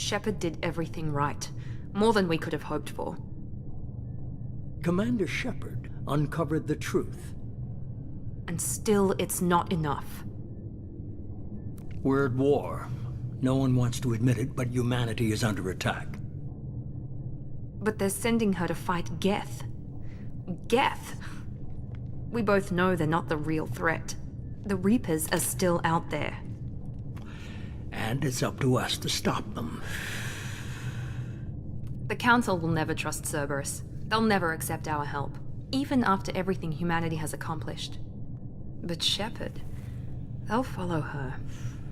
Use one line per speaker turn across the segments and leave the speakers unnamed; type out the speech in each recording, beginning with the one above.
Shepard did everything right. More than we could have hoped for.
Commander Shepard uncovered the truth.
And still, it's not enough.
We're at war. No one wants to admit it, but humanity is under attack.
But they're sending her to fight Geth. Geth! We both know they're not the real threat. The Reapers are still out there.
And it's up to us to stop them.
The Council will never trust Cerberus. They'll never accept our help, even after everything humanity has accomplished. But Shepard, they'll follow her.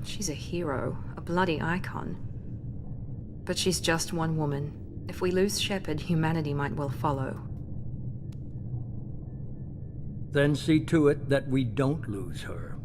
She's a hero, a bloody icon. But she's just one woman. If we lose Shepard, humanity might well follow.
Then see to it that we don't lose her.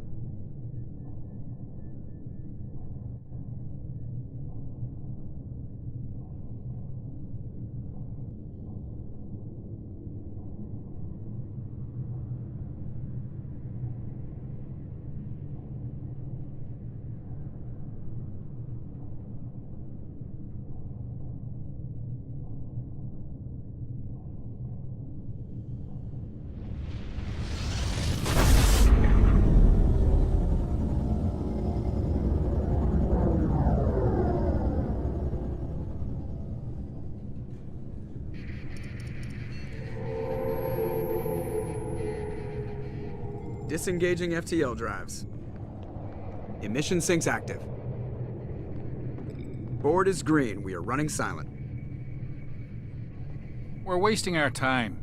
Disengaging FTL drives. Emission sinks active. Board is green. We are running silent.
We're wasting our time.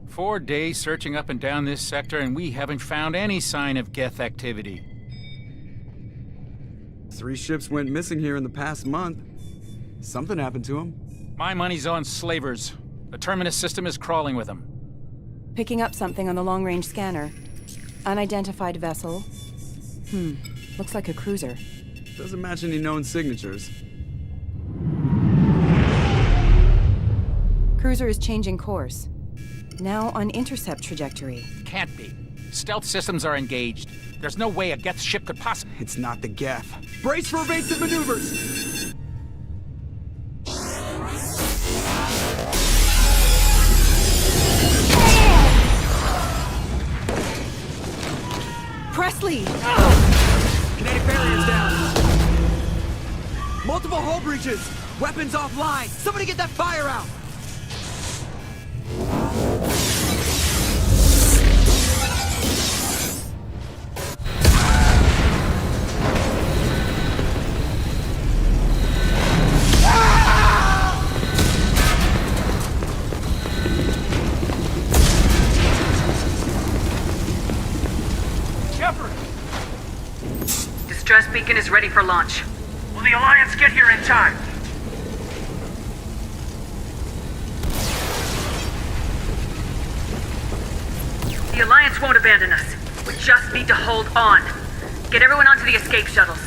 4 days searching up and down this sector, and we haven't found any sign of Geth activity.
3 ships went missing here in the past month. Something happened to them.
My money's on slavers. The Terminus system is crawling with them.
Picking up something on the long-range scanner. Unidentified vessel. Looks like a cruiser.
Doesn't match any known signatures.
Cruiser is changing course. Now on intercept trajectory.
Can't be. Stealth systems are engaged. There's no way a Geth ship could possibly...
It's not the Geth. Brace for evasive maneuvers!
Presley!
Kinetic barriers down. Multiple hull breaches. Weapons offline. Somebody get that fire out.
Distress beacon is ready for launch. Will the Alliance get here in time? The Alliance won't abandon us. We just need to hold on. Get everyone onto the escape shuttles.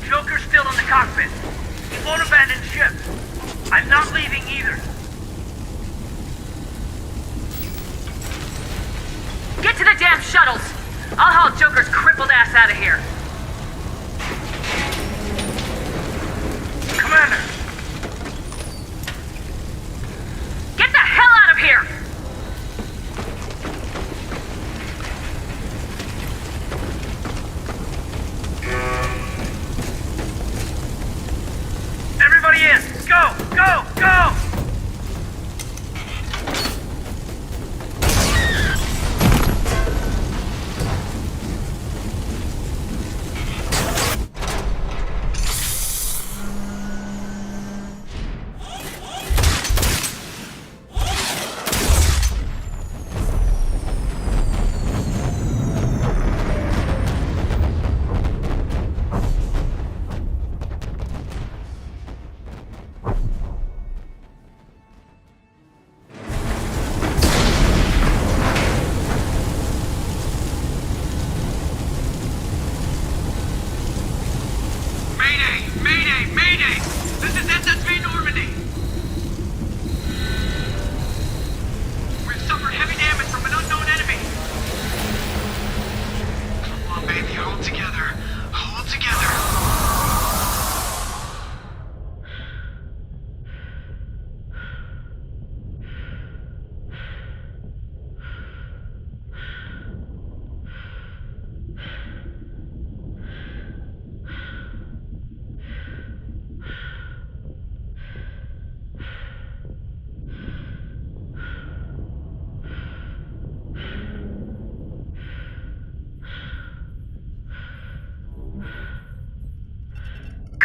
Joker's still in the cockpit. He won't abandon ship. I'm not leaving either. Get to the damn shuttles! I'll haul Joker's crippled ass out of here. Commander! Get the hell out of here! Everybody in! Go! Go! Go!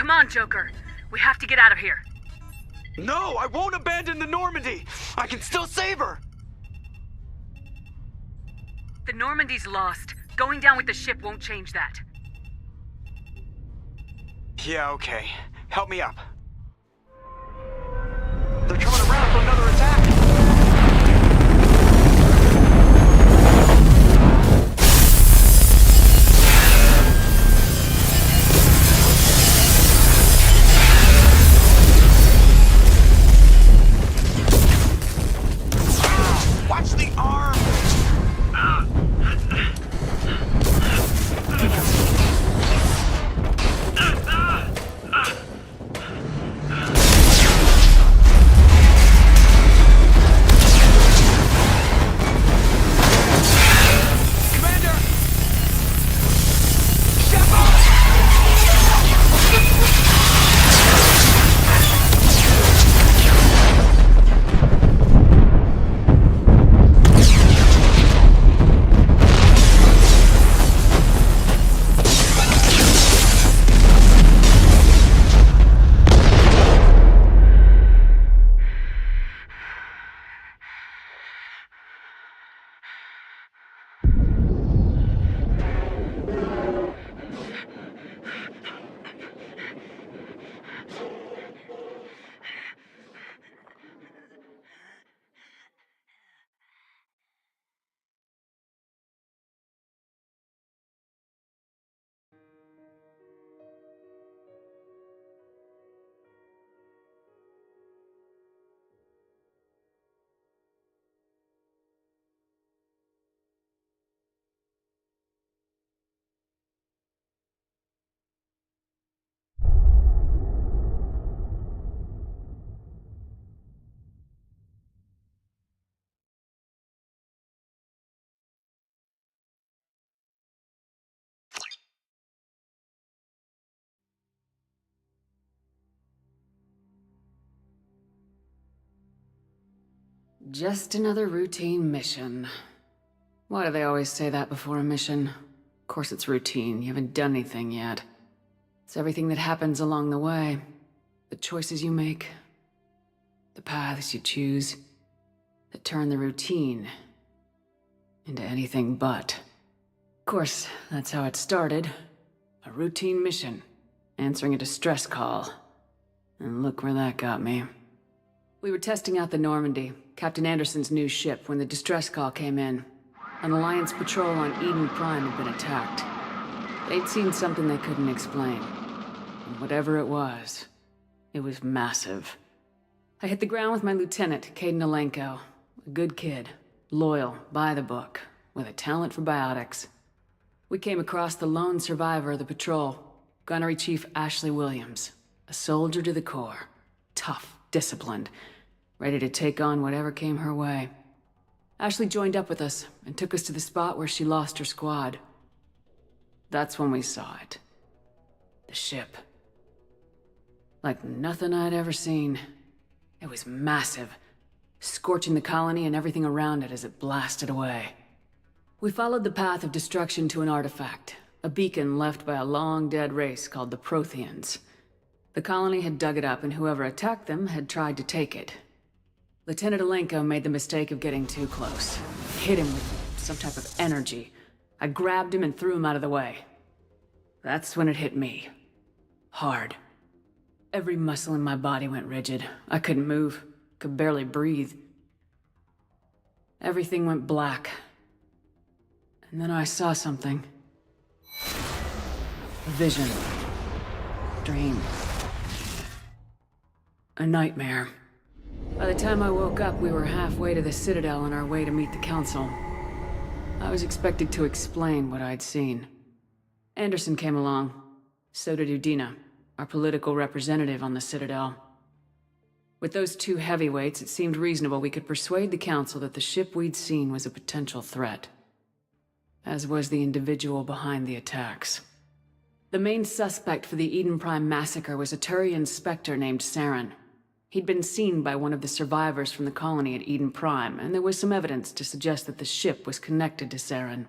Come on, Joker. We have to get out of here.
No, I won't abandon the Normandy! I can still save her!
The Normandy's lost. Going down with the ship won't change that.
Yeah, okay. Help me up. They're coming around for another attack! Watch the arm!
Just another routine mission. Why do they always say that before a mission? Of course it's routine, you haven't done anything yet. It's everything that happens along the way. The choices you make, the paths you choose, that turn the routine into anything but. Of course, that's how it started. A routine mission, answering a distress call. And look where that got me. We were testing out the Normandy, Captain Anderson's new ship, when the distress call came in. An Alliance patrol on Eden Prime had been attacked. They'd seen something they couldn't explain. And whatever it was massive. I hit the ground with my lieutenant, Caden Alenko. A good kid, loyal, by the book, with a talent for biotics. We came across the lone survivor of the patrol, Gunnery Chief Ashley Williams. A soldier to the core. Tough, disciplined, ready to take on whatever came her way. Ashley joined up with us and took us to the spot where she lost her squad. That's when we saw it. The ship. Like nothing I'd ever seen. It was massive, scorching the colony and everything around it as it blasted away. We followed the path of destruction to an artifact, a beacon left by a long-dead race called the Protheans. The colony had dug it up, and whoever attacked them had tried to take it. Lieutenant Alenko made the mistake of getting too close. Hit him with some type of energy. I grabbed him and threw him out of the way. That's when it hit me. Hard. Every muscle in my body went rigid. I couldn't move. Could barely breathe. Everything went black. And then I saw something. A vision. Dream. A nightmare. By the time I woke up, we were halfway to the Citadel on our way to meet the Council. I was expected to explain what I'd seen. Anderson came along. So did Udina, our political representative on the Citadel. With those two heavyweights, it seemed reasonable we could persuade the Council that the ship we'd seen was a potential threat. As was the individual behind the attacks. The main suspect for the Eden Prime massacre was a Turian Spectre named Saren. He'd been seen by one of the survivors from the colony at Eden Prime, and there was some evidence to suggest that the ship was connected to Saren.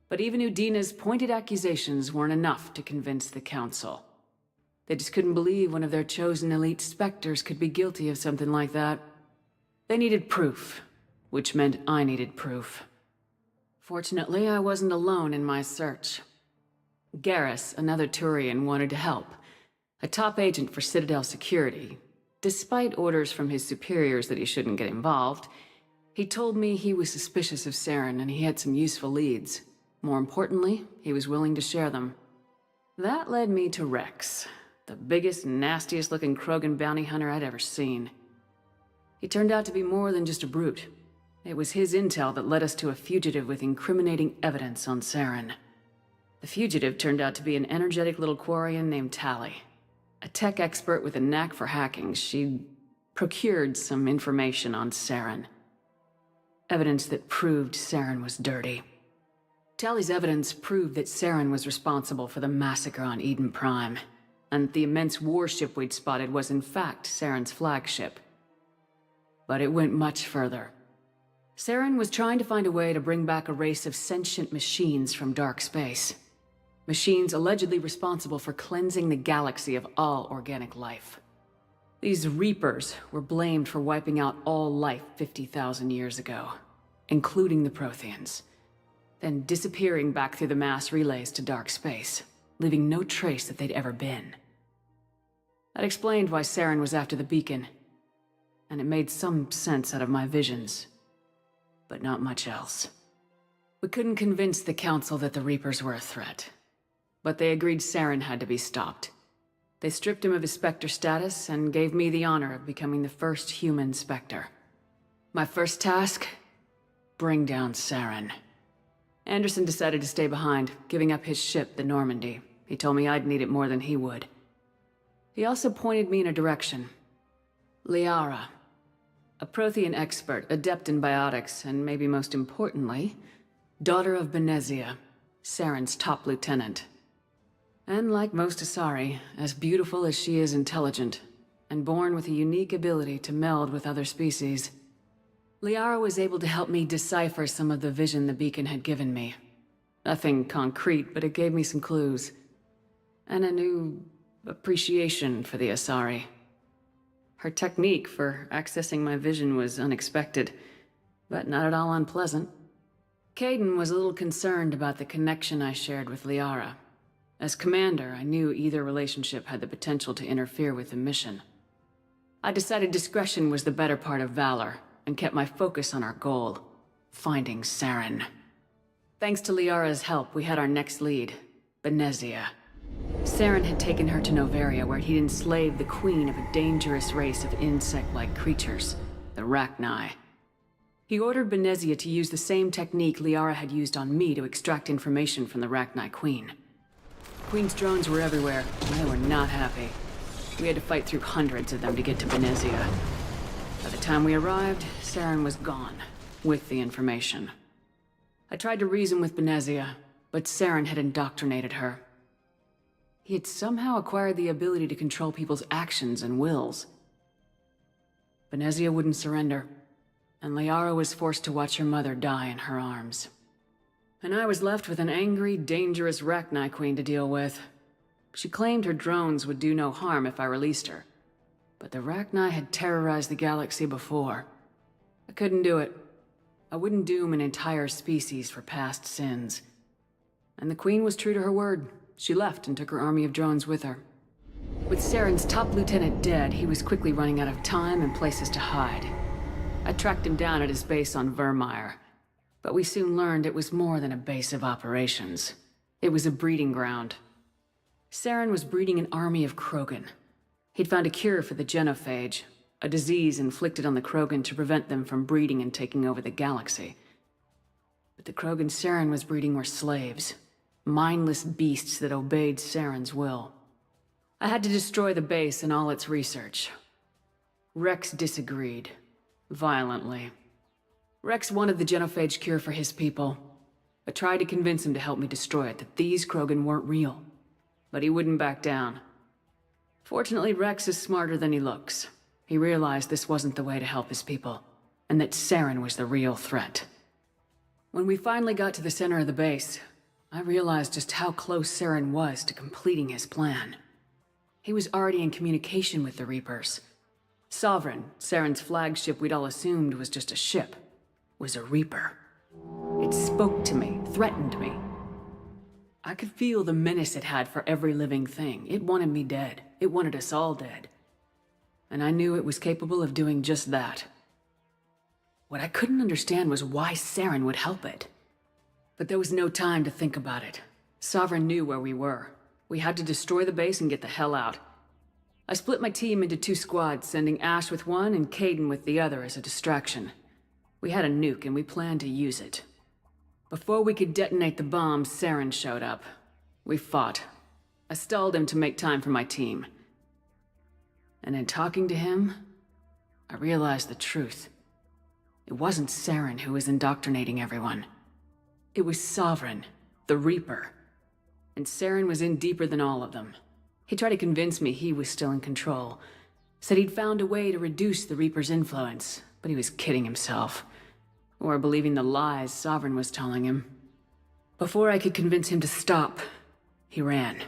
But even Udina's pointed accusations weren't enough to convince the Council. They just couldn't believe one of their chosen elite specters could be guilty of something like that. They needed proof, which meant I needed proof. Fortunately, I wasn't alone in my search. Garrus, another Turian, wanted to help. A top agent for Citadel security. Despite orders from his superiors that he shouldn't get involved, he told me he was suspicious of Saren and he had some useful leads. More importantly, he was willing to share them. That led me to Rex, the biggest, nastiest looking Krogan bounty hunter I'd ever seen. He turned out to be more than just a brute. It was his intel that led us to a fugitive with incriminating evidence on Saren. The fugitive turned out to be an energetic little Quarian named Tally. A tech expert with a knack for hacking, she procured some information on Saren. Evidence that proved Saren was dirty. Tally's evidence proved that Saren was responsible for the massacre on Eden Prime, and the immense warship we'd spotted was in fact Saren's flagship. But it went much further. Saren was trying to find a way to bring back a race of sentient machines from dark space. Machines allegedly responsible for cleansing the galaxy of all organic life. These Reapers were blamed for wiping out all life 50,000 years ago, including the Protheans, then disappearing back through the mass relays to dark space, leaving no trace that they'd ever been. That explained why Saren was after the beacon, and it made some sense out of my visions, but not much else. We couldn't convince the Council that the Reapers were a threat, but they agreed Saren had to be stopped. They stripped him of his Spectre status and gave me the honor of becoming the first human Spectre. My first task? Bring down Saren. Anderson decided to stay behind, giving up his ship, the Normandy. He told me I'd need it more than he would. He also pointed me in a direction. Liara. A Prothean expert, adept in biotics, and maybe most importantly, daughter of Benezia, Saren's top lieutenant. And like most Asari, as beautiful as she is intelligent, and born with a unique ability to meld with other species. Liara was able to help me decipher some of the vision the beacon had given me. Nothing concrete, but it gave me some clues. And a new appreciation for the Asari. Her technique for accessing my vision was unexpected, but not at all unpleasant. Caden was a little concerned about the connection I shared with Liara. As commander, I knew either relationship had the potential to interfere with the mission. I decided discretion was the better part of valor, and kept my focus on our goal, finding Saren. Thanks to Liara's help, we had our next lead, Benezia. Saren had taken her to Noveria, where he'd enslaved the queen of a dangerous race of insect-like creatures, the Rachni. He ordered Benezia to use the same technique Liara had used on me to extract information from the Rachni queen. Queen's drones were everywhere, and they were not happy. We had to fight through hundreds of them to get to Benezia. By the time we arrived, Saren was gone, with the information. I tried to reason with Benezia, but Saren had indoctrinated her. He had somehow acquired the ability to control people's actions and wills. Benezia wouldn't surrender, and Liara was forced to watch her mother die in her arms. And I was left with an angry, dangerous Rachni queen to deal with. She claimed her drones would do no harm if I released her. But the Rachni had terrorized the galaxy before. I couldn't do it. I wouldn't doom an entire species for past sins. And the Queen was true to her word. She left and took her army of drones with her. With Saren's top lieutenant dead, he was quickly running out of time and places to hide. I tracked him down at his base on Vermeer, but we soon learned it was more than a base of operations. It was a breeding ground. Saren was breeding an army of Krogan. He'd found a cure for the genophage, a disease inflicted on the Krogan to prevent them from breeding and taking over the galaxy. But the Krogan Saren was breeding were slaves, mindless beasts that obeyed Saren's will. I had to destroy the base and all its research. Rex disagreed, violently. Rex wanted the genophage cure for his people. I tried to convince him to help me destroy it, that these Krogan weren't real. But he wouldn't back down. Fortunately, Rex is smarter than he looks. He realized this wasn't the way to help his people, and that Saren was the real threat. When we finally got to the center of the base, I realized just how close Saren was to completing his plan. He was already in communication with the Reapers. Sovereign, Saren's flagship we'd all assumed was just a ship, was a Reaper. It spoke to me, threatened me. I could feel the menace it had for every living thing. It wanted me dead. It wanted us all dead. And I knew it was capable of doing just that. What I couldn't understand was why Saren would help it. But there was no time to think about it. Sovereign knew where we were. We had to destroy the base and get the hell out. I split my team into 2 squads, sending Ash with one and Caden with the other as a distraction. We had a nuke and we planned to use it. Before we could detonate the bomb, Saren showed up. We fought. I stalled him to make time for my team. And in talking to him, I realized the truth. It wasn't Saren who was indoctrinating everyone. It was Sovereign, the Reaper. And Saren was in deeper than all of them. He tried to convince me he was still in control. Said he'd found a way to reduce the Reaper's influence, but he was kidding himself. Or believing the lies Sovereign was telling him. Before I could convince him to stop, he ran,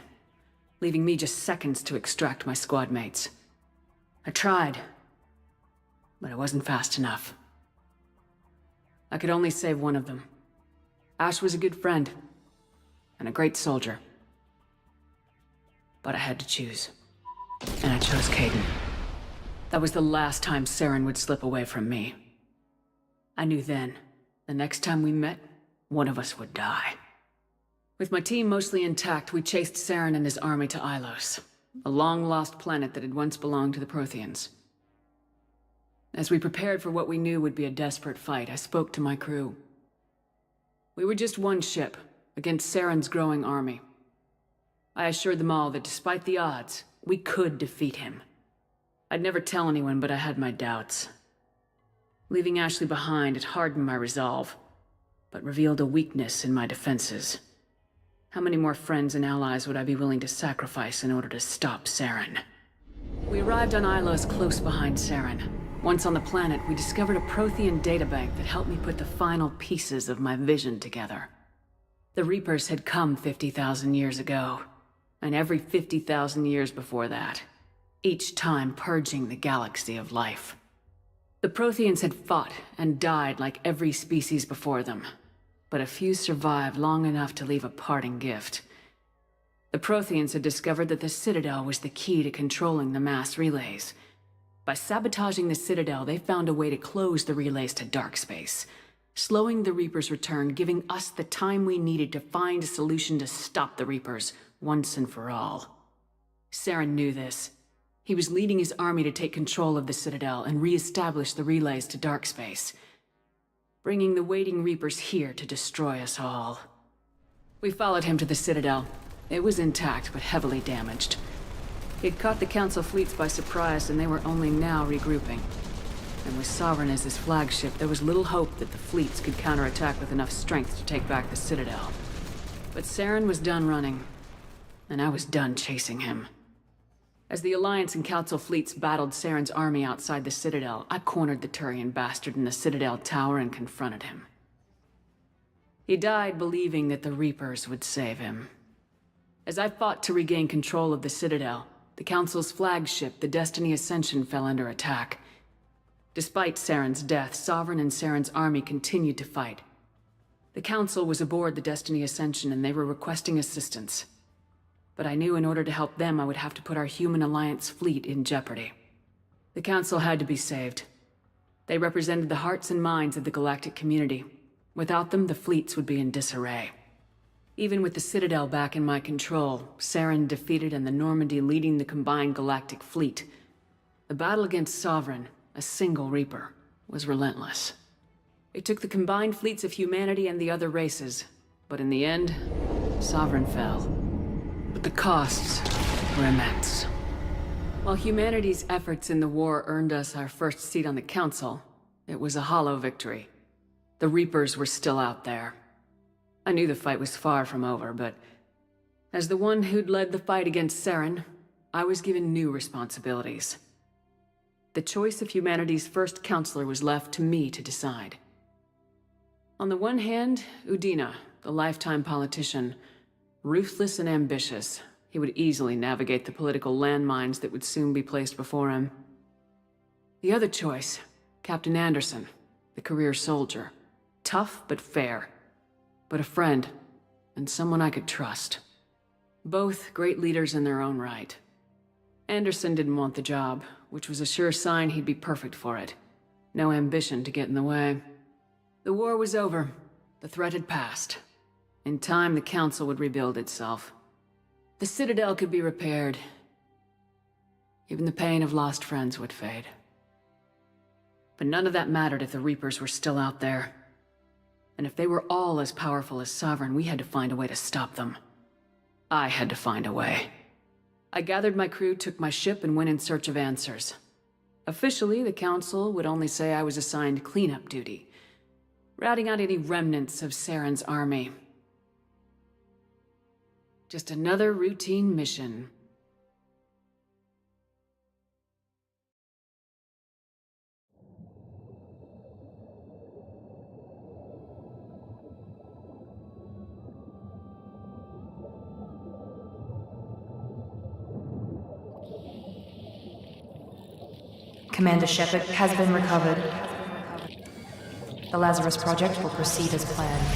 leaving me just seconds to extract my squad mates. I tried, but I wasn't fast enough. I could only save one of them. Ash was a good friend, and a great soldier. But I had to choose. And I chose Caden. That was the last time Saren would slip away from me. I knew then, the next time we met, one of us would die. With my team mostly intact, we chased Saren and his army to Ilos, a long-lost planet that had once belonged to the Protheans. As we prepared for what we knew would be a desperate fight, I spoke to my crew. We were just one ship, against Saren's growing army. I assured them all that despite the odds, we could defeat him. I'd never tell anyone, but I had my doubts. Leaving Ashley behind, it hardened my resolve, but revealed a weakness in my defenses. How many more friends and allies would I be willing to sacrifice in order to stop Saren? We arrived on Ilos close behind Saren. Once on the planet, we discovered a Prothean databank that helped me put the final pieces of my vision together. The Reapers had come 50,000 years ago, and every 50,000 years before that, each time purging the galaxy of life. The Protheans had fought and died like every species before them, but a few survived long enough to leave a parting gift. The Protheans had discovered that the Citadel was the key to controlling the mass relays. By sabotaging the Citadel, they found a way to close the relays to dark space, slowing the Reapers' return, giving us the time we needed to find a solution to stop the Reapers once and for all. Saren knew this. He was leading his army to take control of the Citadel and re-establish the relays to dark space, bringing the waiting Reapers here to destroy us all. We followed him to the Citadel. It was intact, but heavily damaged. He'd caught the Council fleets by surprise, and they were only now regrouping. And with Sovereign as his flagship, there was little hope that the fleets could counterattack with enough strength to take back the Citadel. But Saren was done running, and I was done chasing him. As the Alliance and Council fleets battled Saren's army outside the Citadel, I cornered the Turian bastard in the Citadel tower and confronted him. He died believing that the Reapers would save him. As I fought to regain control of the Citadel, the Council's flagship, the Destiny Ascension, fell under attack. Despite Saren's death, Sovereign and Saren's army continued to fight. The Council was aboard the Destiny Ascension and they were requesting assistance. But I knew in order to help them, I would have to put our human Alliance fleet in jeopardy. The Council had to be saved. They represented the hearts and minds of the galactic community. Without them, the fleets would be in disarray. Even with the Citadel back in my control, Saren defeated and the Normandy leading the combined galactic fleet, the battle against Sovereign, a single Reaper, was relentless. It took the combined fleets of humanity and the other races, but in the end, Sovereign fell. But the costs were immense. While humanity's efforts in the war earned us our first seat on the Council, it was a hollow victory. The Reapers were still out there. I knew the fight was far from over, but as the one who'd led the fight against Saren, I was given new responsibilities. The choice of humanity's first counselor was left to me to decide. On the one hand, Udina, the lifetime politician, ruthless and ambitious, he would easily navigate the political landmines that would soon be placed before him. The other choice, Captain Anderson, the career soldier. Tough but fair. But a friend, and someone I could trust. Both great leaders in their own right. Anderson didn't want the job, which was a sure sign he'd be perfect for it. No ambition to get in the way. The war was over. The threat had passed. In time, the Council would rebuild itself. The Citadel could be repaired. Even the pain of lost friends would fade. But none of that mattered if the Reapers were still out there. And if they were all as powerful as Sovereign, we had to find a way to stop them. I had to find a way. I gathered my crew, took my ship, and went in search of answers. Officially, the Council would only say I was assigned cleanup duty, routing out any remnants of Saren's army. Just another routine mission.
Commander Shepard has been recovered. The Lazarus Project will proceed as planned.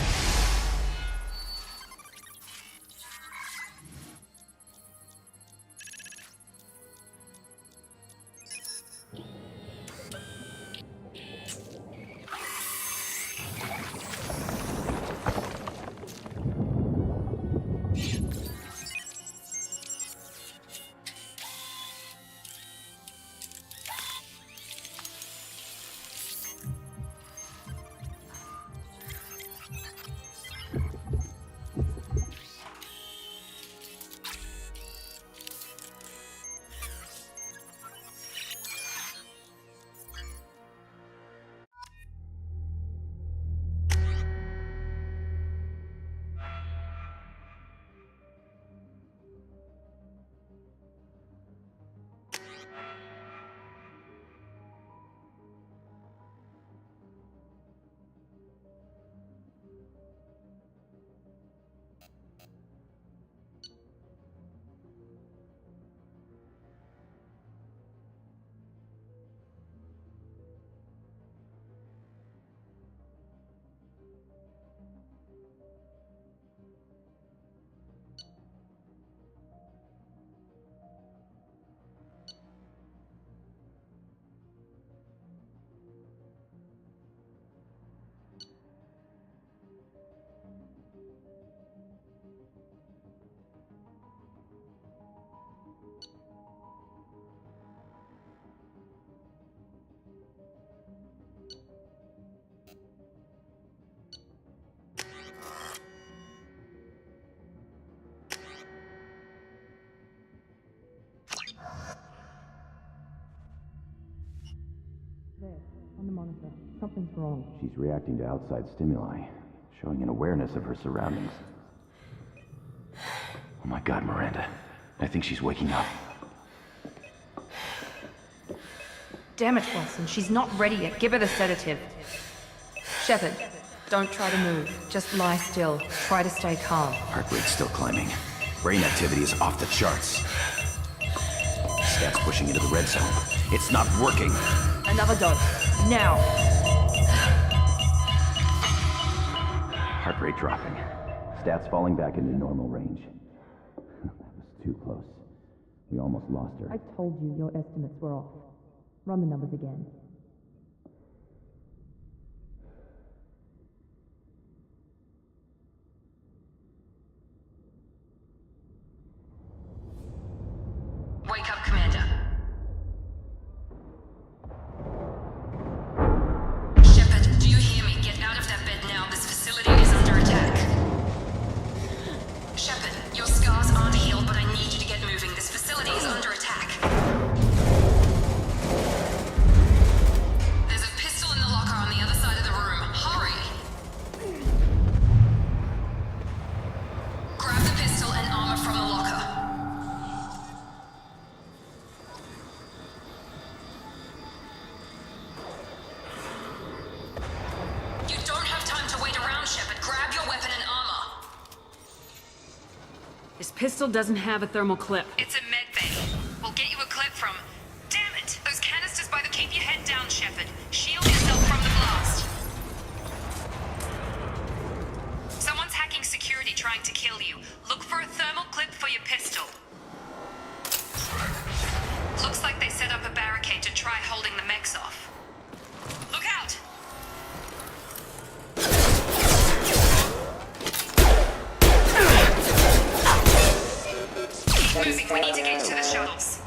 On the monitor. Something's wrong.
She's reacting to outside stimuli, showing an awareness of her surroundings. Oh my god, Miranda. I think she's waking up.
Damn it, Watson. She's not ready yet. Give her the sedative. Shepard, don't try to move. Just lie still. Try to stay calm.
Heart rate's still climbing. Brain activity is off the charts. Stats pushing into the red zone. It's not working.
Another dose. Now.
Heart rate dropping. Stats falling back into normal range. That was too close. We almost lost her.
I told you your estimates were off. Run the numbers again.
Wake up, Commander. Shepard, do you hear me? Get out of that bed now. This facility is under attack. Shepard, your scars aren't healed, but I need you to get moving. This facility is under attack. This pistol doesn't have a thermal clip.
It's a med bay. We'll get you a clip from... Damn it! Those canisters by the... Keep your head down, Shepard. Shield yourself from the blast. Someone's hacking security trying to kill you. Look for a thermal clip for your pistol. Looks like they set up a barricade to try holding the mechs off. Look out! Keep moving, we need to get to the shuttles.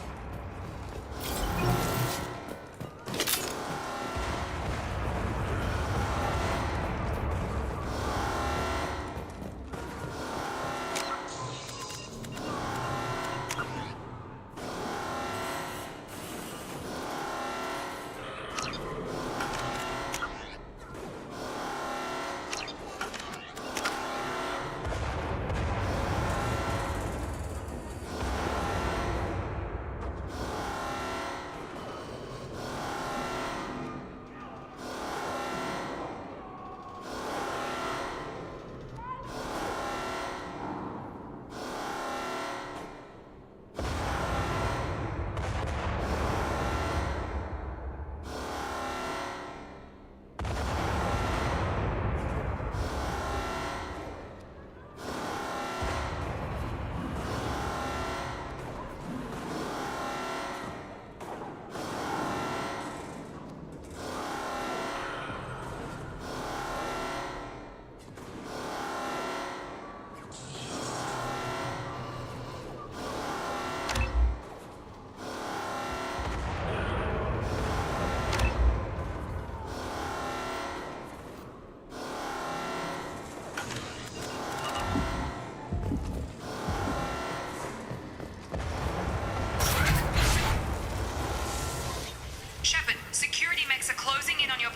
Shepard, security mechs are closing in on your...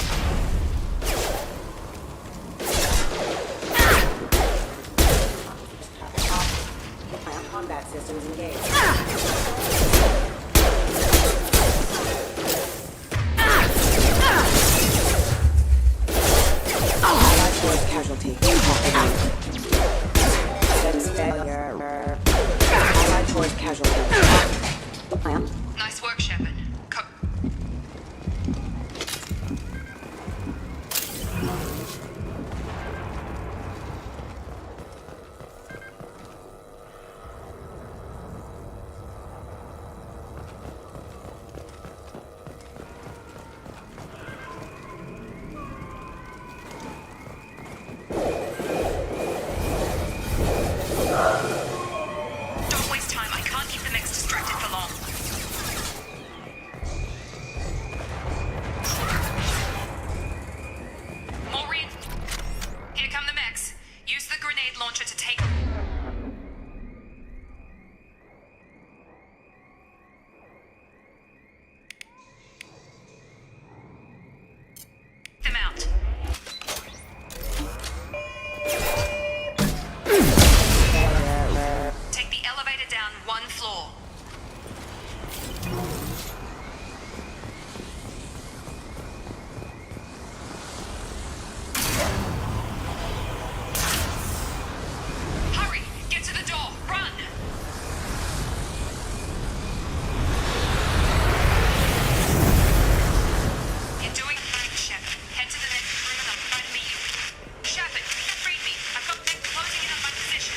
Combat systems engaged. Allied force casualty. That is failure. Allied force casualty. Plan.
Nice work, Shepard. Don't waste time. I can't keep the mechs distracted for long. Maureen, here come the mechs. Use the grenade launcher to take them out. Take the elevator down one floor. Hurry! Get to the door! Run! You're doing fine, Shepard. Head to the next room and I'll try to meet you. Shepard, read me. I've got mechs closing in on my position.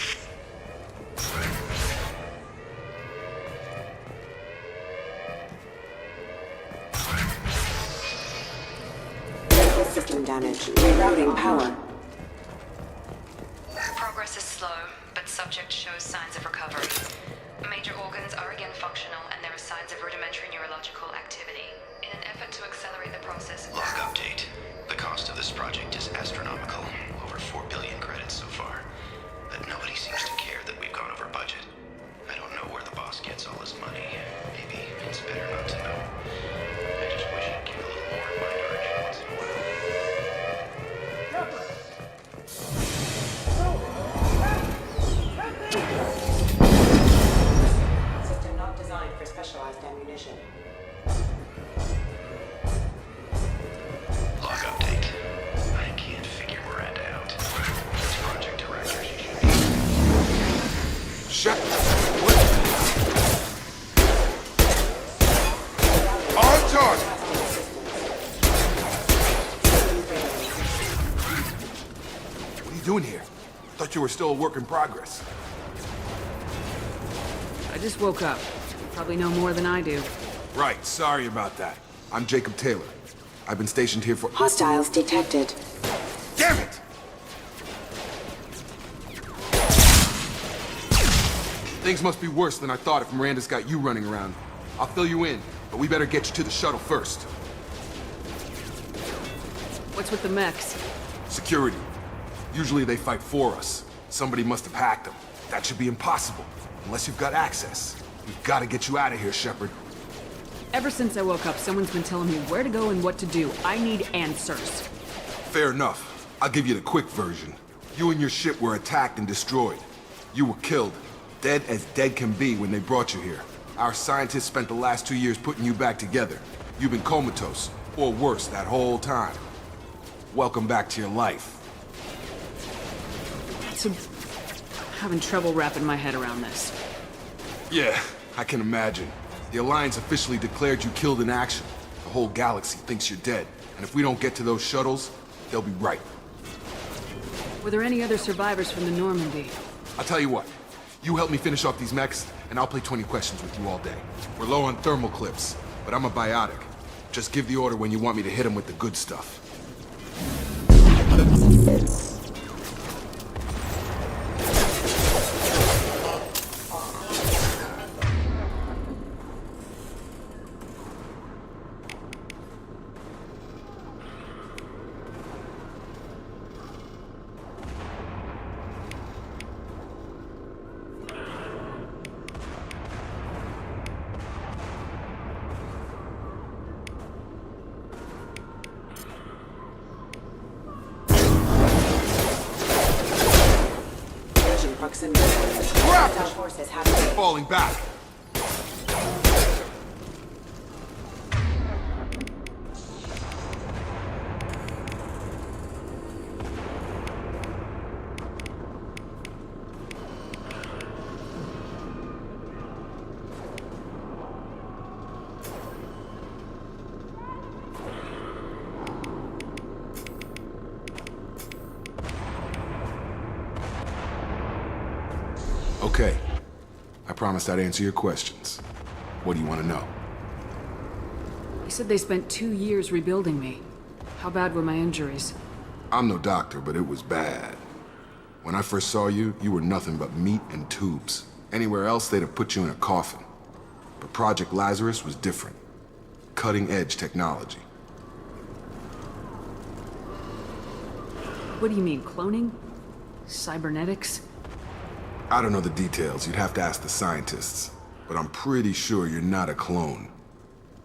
System damage. Rerouting power.
Progress is slow, but subject shows signs of recovery. Major organs are again functional, and there are signs of rudimentary neurological activity. In an effort to accelerate the process...
Log update. The cost of this project is astronomical. Over 4 billion credits so far. But nobody seems to care that we've gone over budget. I don't know where the boss gets all his money. Maybe it's better not to know. I just wish he'd give a little more in my direction once in a while.
System not designed for specialized ammunition.
Log update. I can't figure Miranda out. This project
Thought you were still a work in progress.
I just woke up. You probably know more than I do.
Right, sorry about that. I'm Jacob Taylor. I've been stationed here for—
Hostiles detected.
Damn it! Things must be worse than I thought if Miranda's got you running around. I'll fill you in, but we better get you to the shuttle first.
What's with the mechs?
Security. Usually they fight for us. Somebody must have hacked them. That should be impossible, unless you've got access. We've got to get you out of here, Shepard.
Ever since I woke up, someone's been telling me where to go and what to do. I need answers.
Fair enough. I'll give you the quick version. You and your ship were attacked and destroyed. You were killed. Dead as dead can be when they brought you here. Our scientists spent the last 2 years putting you back together. You've been comatose, or worse, that whole time. Welcome back to your life.
So, having trouble wrapping my head around this.
Yeah, I can imagine. The Alliance officially declared you killed in action. The whole galaxy thinks you're dead. And if we don't get to those shuttles, they'll be right.
Were there any other survivors from the Normandy?
I'll tell you what. You help me finish off these mechs, and I'll play 20 questions with you all day. We're low on thermal clips, but I'm a biotic. Just give the order when you want me to hit them with the good stuff.
Proximity.
Crap!
Hostile forces have
Falling back. Okay. I promised I'd answer your questions. What do you want to know?
You said they spent 2 years rebuilding me. How bad were my injuries?
I'm no doctor, but it was bad. When I first saw you, you were nothing but meat and tubes. Anywhere else, they'd have put you in a coffin. But Project Lazarus was different. Cutting-edge technology.
What do you mean, cloning? Cybernetics?
I don't know the details. You'd have to ask the scientists. But I'm pretty sure you're not a clone.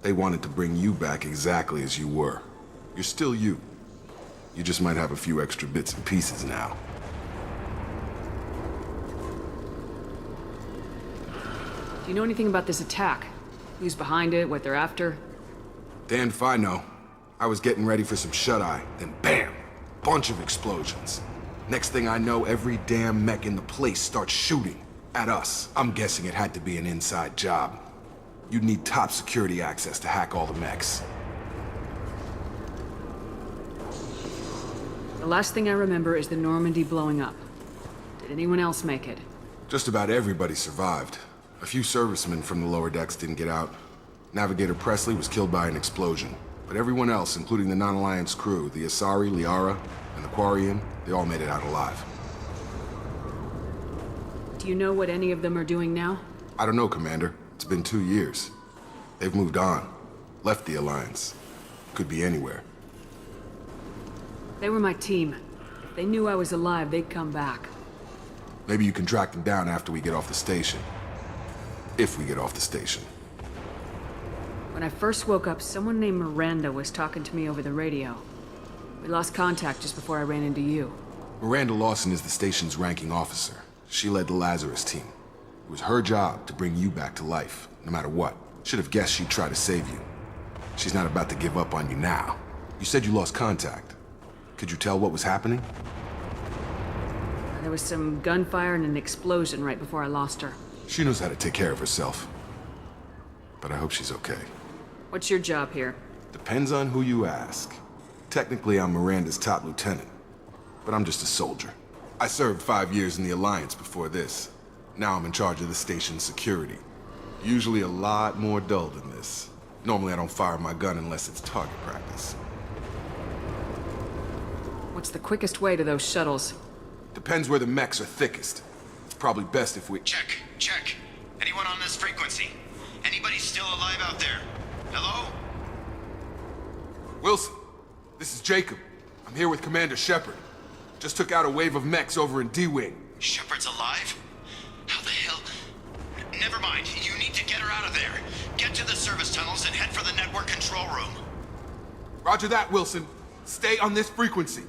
They wanted to bring you back exactly as you were. You're still you. You just might have a few extra bits and pieces now.
Do you know anything about this attack? Who's behind it, what they're after?
Damned if I know. I was getting ready for some shut-eye, then bam! Bunch of explosions. Next thing I know, every damn mech in the place starts shooting at us. I'm guessing it had to be an inside job. You'd need top security access to hack all the mechs.
The last thing I remember is the Normandy blowing up. Did anyone else make it?
Just about everybody survived. A few servicemen from the lower decks didn't get out. Navigator Presley was killed by an explosion. But everyone else, including the non-Alliance crew, the Asari, Liara, and the Quarian, they all made it out alive.
Do you know what any of them are doing now?
I don't know, Commander. It's been 2 years. They've moved on. Left the Alliance. Could be anywhere.
They were my team. If they knew I was alive, they'd come back.
Maybe you can track them down after we get off the station. If we get off the station.
When I first woke up, someone named Miranda was talking to me over the radio. We lost contact just before I ran into you.
Miranda Lawson is the station's ranking officer. She led the Lazarus team. It was her job to bring you back to life, no matter what. Should have guessed she'd try to save you. She's not about to give up on you now. You said you lost contact. Could you tell what was happening?
There was some gunfire and an explosion right before I lost her.
She knows how to take care of herself. But I hope she's okay.
What's your job here?
Depends on who you ask. Technically, I'm Miranda's top lieutenant. But I'm just a soldier. I served 5 years in the Alliance before this. Now I'm in charge of the station's security. Usually a lot more dull than this. Normally I don't fire my gun unless it's target practice.
What's the quickest way to those shuttles?
Depends where the mechs are thickest. It's probably best if we...
Check. Anyone on this frequency? Anybody still alive out there? Hello?
Wilson, this is Jacob. I'm here with Commander Shepard. Just took out a wave of mechs over in D-Wing.
Shepard's alive? How the hell? Never mind. You need to get her out of there. Get to the service tunnels and head for the network control room.
Roger that, Wilson. Stay on this frequency.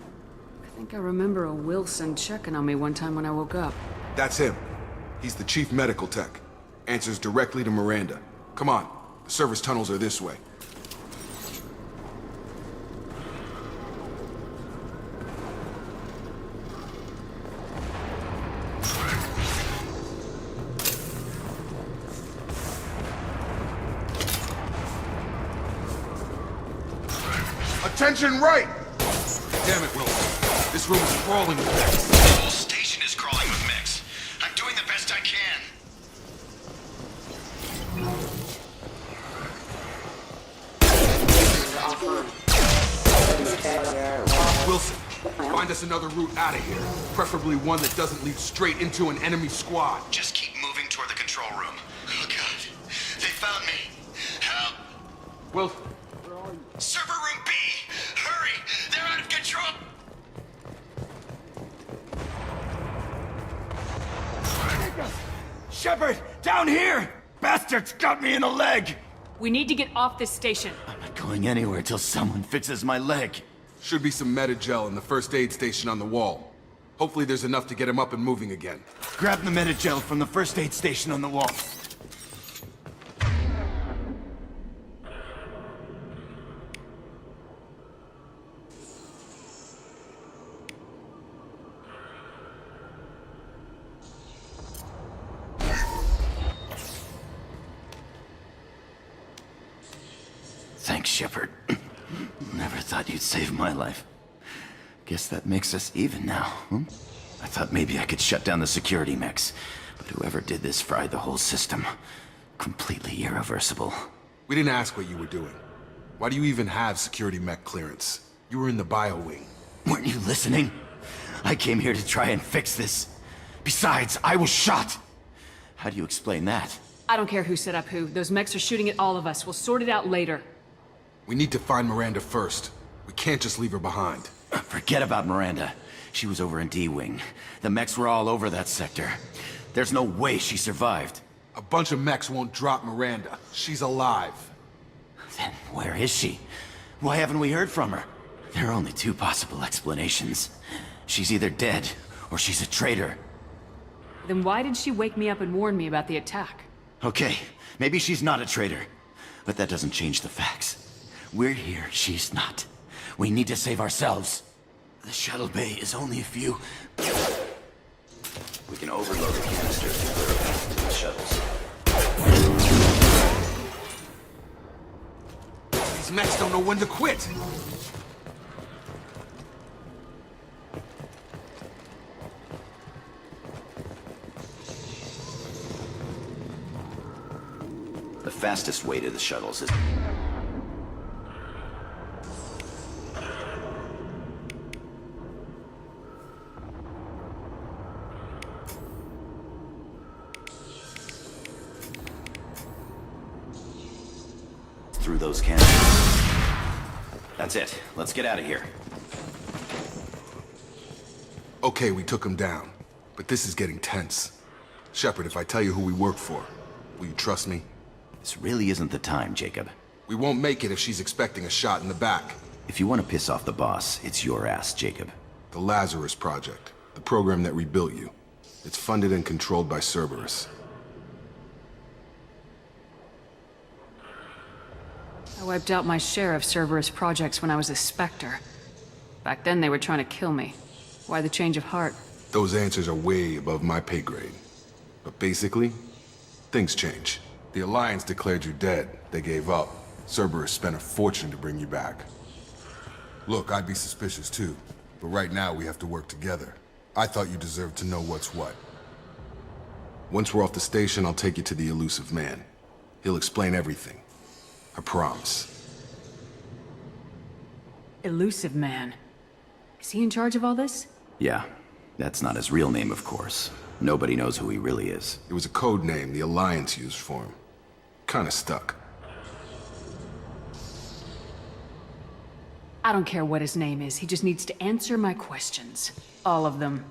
I think I remember a Wilson checking on me one time when I woke up.
That's him. He's the chief medical tech. Answers directly to Miranda. Come on. The service tunnels are this way. Attention right! Damn it, Wilson. This room is crawling with mechs.
The whole station is crawling with mechs. I'm doing the best I can.
Wilson, find us another route out of here. Preferably one that doesn't lead straight into an enemy squad.
Just keep moving toward the control room. Oh god. They found me. Help!
Wilson.
Server room B! Hurry! They're out of control!
Shepard! Down here! Bastards got me in the leg!
We need to get off this station.
I'm not going anywhere till someone fixes my leg.
Should be some Medi-gel in the first aid station on the wall. Hopefully there's enough to get him up and moving again.
Grab the Medi-gel from the first aid station on the wall. Thanks, Shepard. Never thought you'd save my life. Guess that makes us even now, huh? I thought maybe I could shut down the security mechs, but whoever did this fried the whole system. Completely irreversible.
We didn't ask what you were doing. Why do you even have security mech clearance? You were in the bio wing.
Weren't you listening? I came here to try and fix this. Besides, I was shot. How do you explain that?
I don't care who set up who. Those mechs are shooting at all of us. We'll sort it out later.
We need to find Miranda first. We can't just leave her behind.
Forget about Miranda. She was over in D-Wing. The mechs were all over that sector. There's no way she survived.
A bunch of mechs won't drop Miranda. She's alive.
Then where is she? Why haven't we heard from her? There are only two possible explanations. She's either dead, or she's a traitor.
Then why did she wake me up and warn me about the attack?
Okay, maybe she's not a traitor. But that doesn't change the facts. We're here, she's not. We need to save ourselves. The shuttle bay is only a few... We can overload the canisters and clear a path to the shuttles.
These mechs don't know when to quit.
The fastest way to the shuttles is... through those cannons. That's it. Let's get out of here.
Okay, we took him down. But this is getting tense. Shepard, if I tell you who we work for, will you trust me?
This really isn't the time, Jacob.
We won't make it if she's expecting a shot in the back.
If you want to piss off the boss, it's your ass, Jacob.
The Lazarus Project. The program that rebuilt you. It's funded and controlled by Cerberus.
I wiped out my share of Cerberus projects when I was a Spectre. Back then they were trying to kill me. Why the change of heart?
Those answers are way above my pay grade. But basically, things change. The Alliance declared you dead. They gave up. Cerberus spent a fortune to bring you back. Look, I'd be suspicious too. But right now we have to work together. I thought you deserved to know what's what. Once we're off the station, I'll take you to the elusive man. He'll explain everything. I promise.
Elusive man. Is he in charge of all this?
Yeah, that's not his real name, of course. Nobody knows who he really is.
It was a code name the Alliance used for him. Kinda stuck.
I don't care what his name is. He just needs to answer my questions. All of them.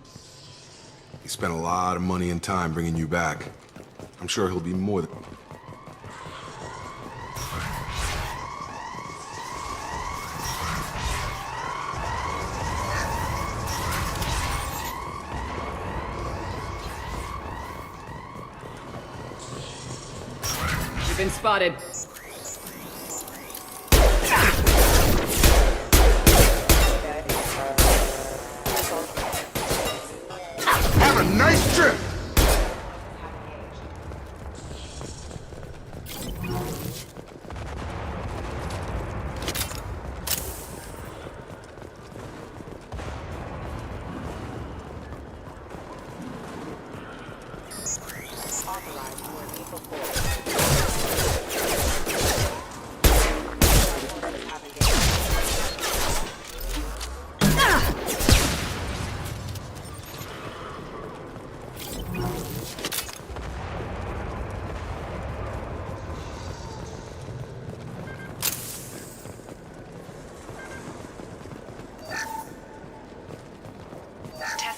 He spent a lot of money and time bringing you back. I'm sure he'll be more than...
You've been spotted.
Have a nice trip!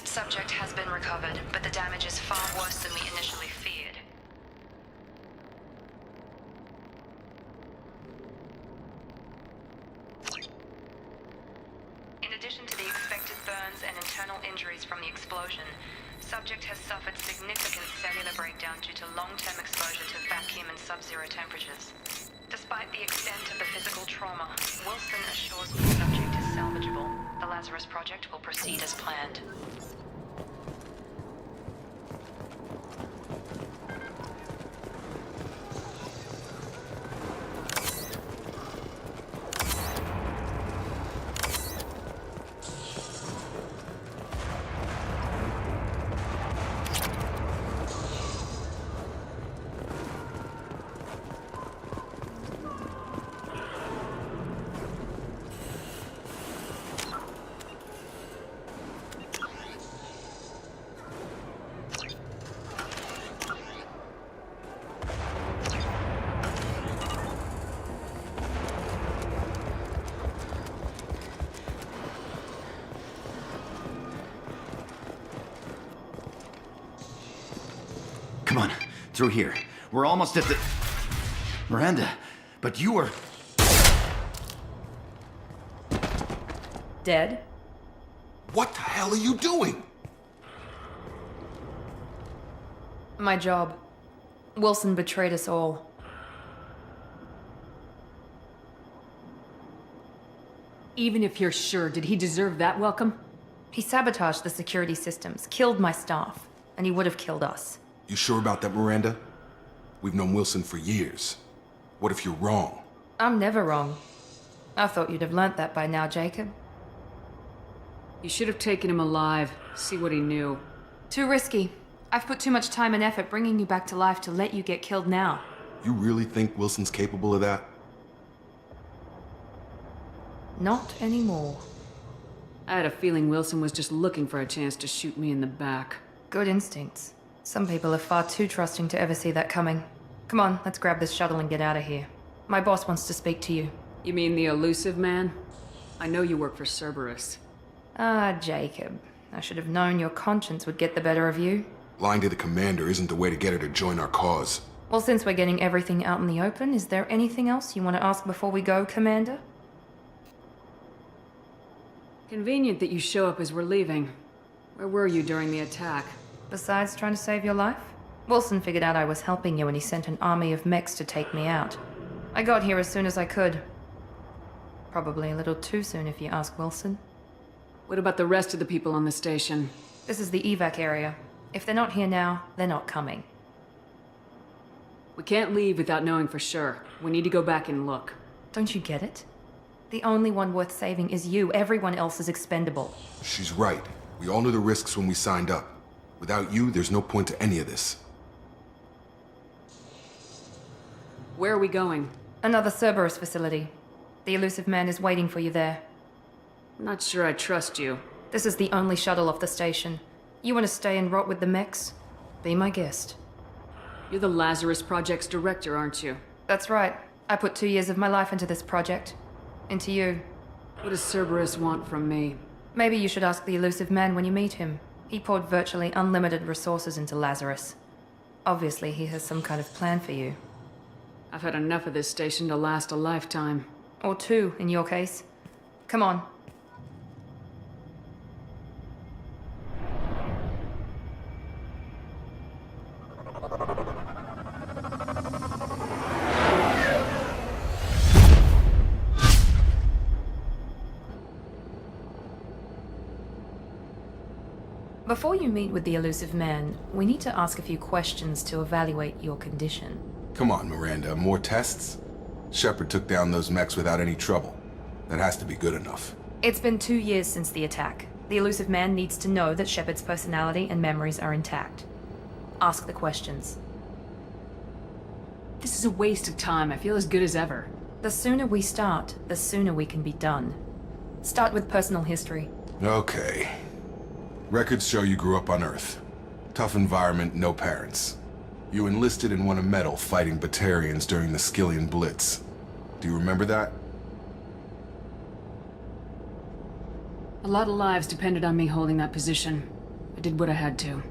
Subject has been recovered, but the damage is far worse than we initially feared. In addition to the expected burns and internal injuries from the explosion, subject has suffered significant cellular breakdown due to long-term exposure to vacuum and sub-zero temperatures. Despite the extent of the physical trauma, Wilson assures me subject is salvageable. The Lazarus Project will proceed as planned.
Come on, through here. We're almost at the... Miranda, but you were...
Dead?
What the hell are you doing?
My job. Wilson betrayed us all.
Even if you're sure, did he deserve that welcome?
He sabotaged the security systems, killed my staff, and he would have killed us.
You sure about that, Miranda? We've known Wilson for years. What if you're wrong?
I'm never wrong. I thought you'd have learnt that by now, Jacob.
You should have taken him alive, see what he knew.
Too risky. I've put too much time and effort bringing you back to life to let you get killed now.
You really think Wilson's capable of that?
Not anymore.
I had a feeling Wilson was just looking for a chance to shoot me in the back.
Good instincts. Some people are far too trusting to ever see that coming. Come on, let's grab this shuttle and get out of here. My boss wants to speak to you.
You mean the elusive man? I know you work for Cerberus.
Ah, Jacob. I should have known your conscience would get the better of you.
Lying to the commander isn't the way to get her to join our cause.
Well, since we're getting everything out in the open, is there anything else you want to ask before we go, Commander?
Convenient that you show up as we're leaving. Where were you during the attack?
Besides trying to save your life? Wilson figured out I was helping you and he sent an army of mechs to take me out. I got here as soon as I could. Probably a little too soon if you ask Wilson.
What about the rest of the people on the station?
This is the evac area. If they're not here now, they're not coming.
We can't leave without knowing for sure. We need to go back and look.
Don't you get it? The only one worth saving is you. Everyone else is expendable.
She's right. We all knew the risks when we signed up. Without you, there's no point to any of this.
Where are we going?
Another Cerberus facility. The elusive man is waiting for you there.
I'm not sure I trust you.
This is the only shuttle off the station. You want to stay and rot with the mechs? Be my guest.
You're the Lazarus Project's director, aren't you?
That's right. I put 2 years of my life into this project. Into you.
What does Cerberus want from me?
Maybe you should ask the elusive man when you meet him. He poured virtually unlimited resources into Lazarus. Obviously, he has some kind of plan for you.
I've had enough of this station to last a lifetime.
Or 2, in your case. Come on. Before you meet with the elusive man, we need to ask a few questions to evaluate your condition.
Come on, Miranda, more tests? Shepard took down those mechs without any trouble. That has to be good enough.
It's been 2 years since the attack. The elusive man needs to know that Shepard's personality and memories are intact. Ask the questions.
This is a waste of time. I feel as good as ever.
The sooner we start, the sooner we can be done. Start with personal history.
Okay. Records show you grew up on Earth. Tough environment, no parents. You enlisted and won a medal fighting Batarians during the Skillian Blitz. Do you remember that?
A lot of lives depended on me holding that position. I did what I had to.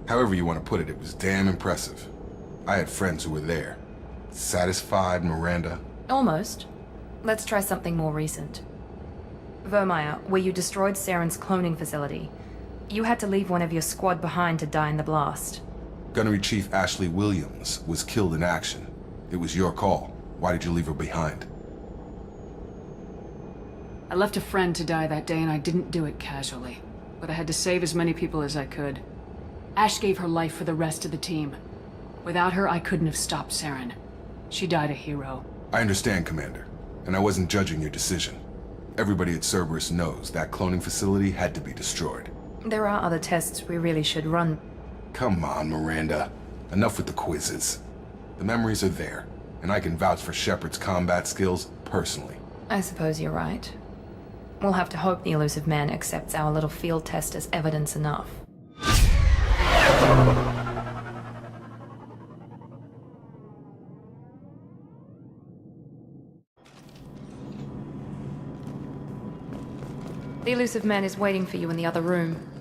However you want to put it, it was damn impressive. I had friends who were there. Satisfied, Miranda?
Almost. Let's try something more recent. Vermeer, where you destroyed Saren's cloning facility. You had to leave one of your squad behind to die in the blast.
Gunnery Chief Ashley Williams was killed in action. It was your call. Why did you leave her behind?
I left a friend to die that day and I didn't do it casually. But I had to save as many people as I could. Ash gave her life for the rest of the team. Without her, I couldn't have stopped Saren. She died a hero.
I understand, Commander. And I wasn't judging your decision. Everybody at Cerberus knows that cloning facility had to be destroyed.
There are other tests we really should run.
Come on, Miranda. Enough with the quizzes. The memories are there, and I can vouch for Shepard's combat skills personally.
I suppose you're right. We'll have to hope the elusive man accepts our little field test as evidence enough. The elusive man is waiting for you in the other room.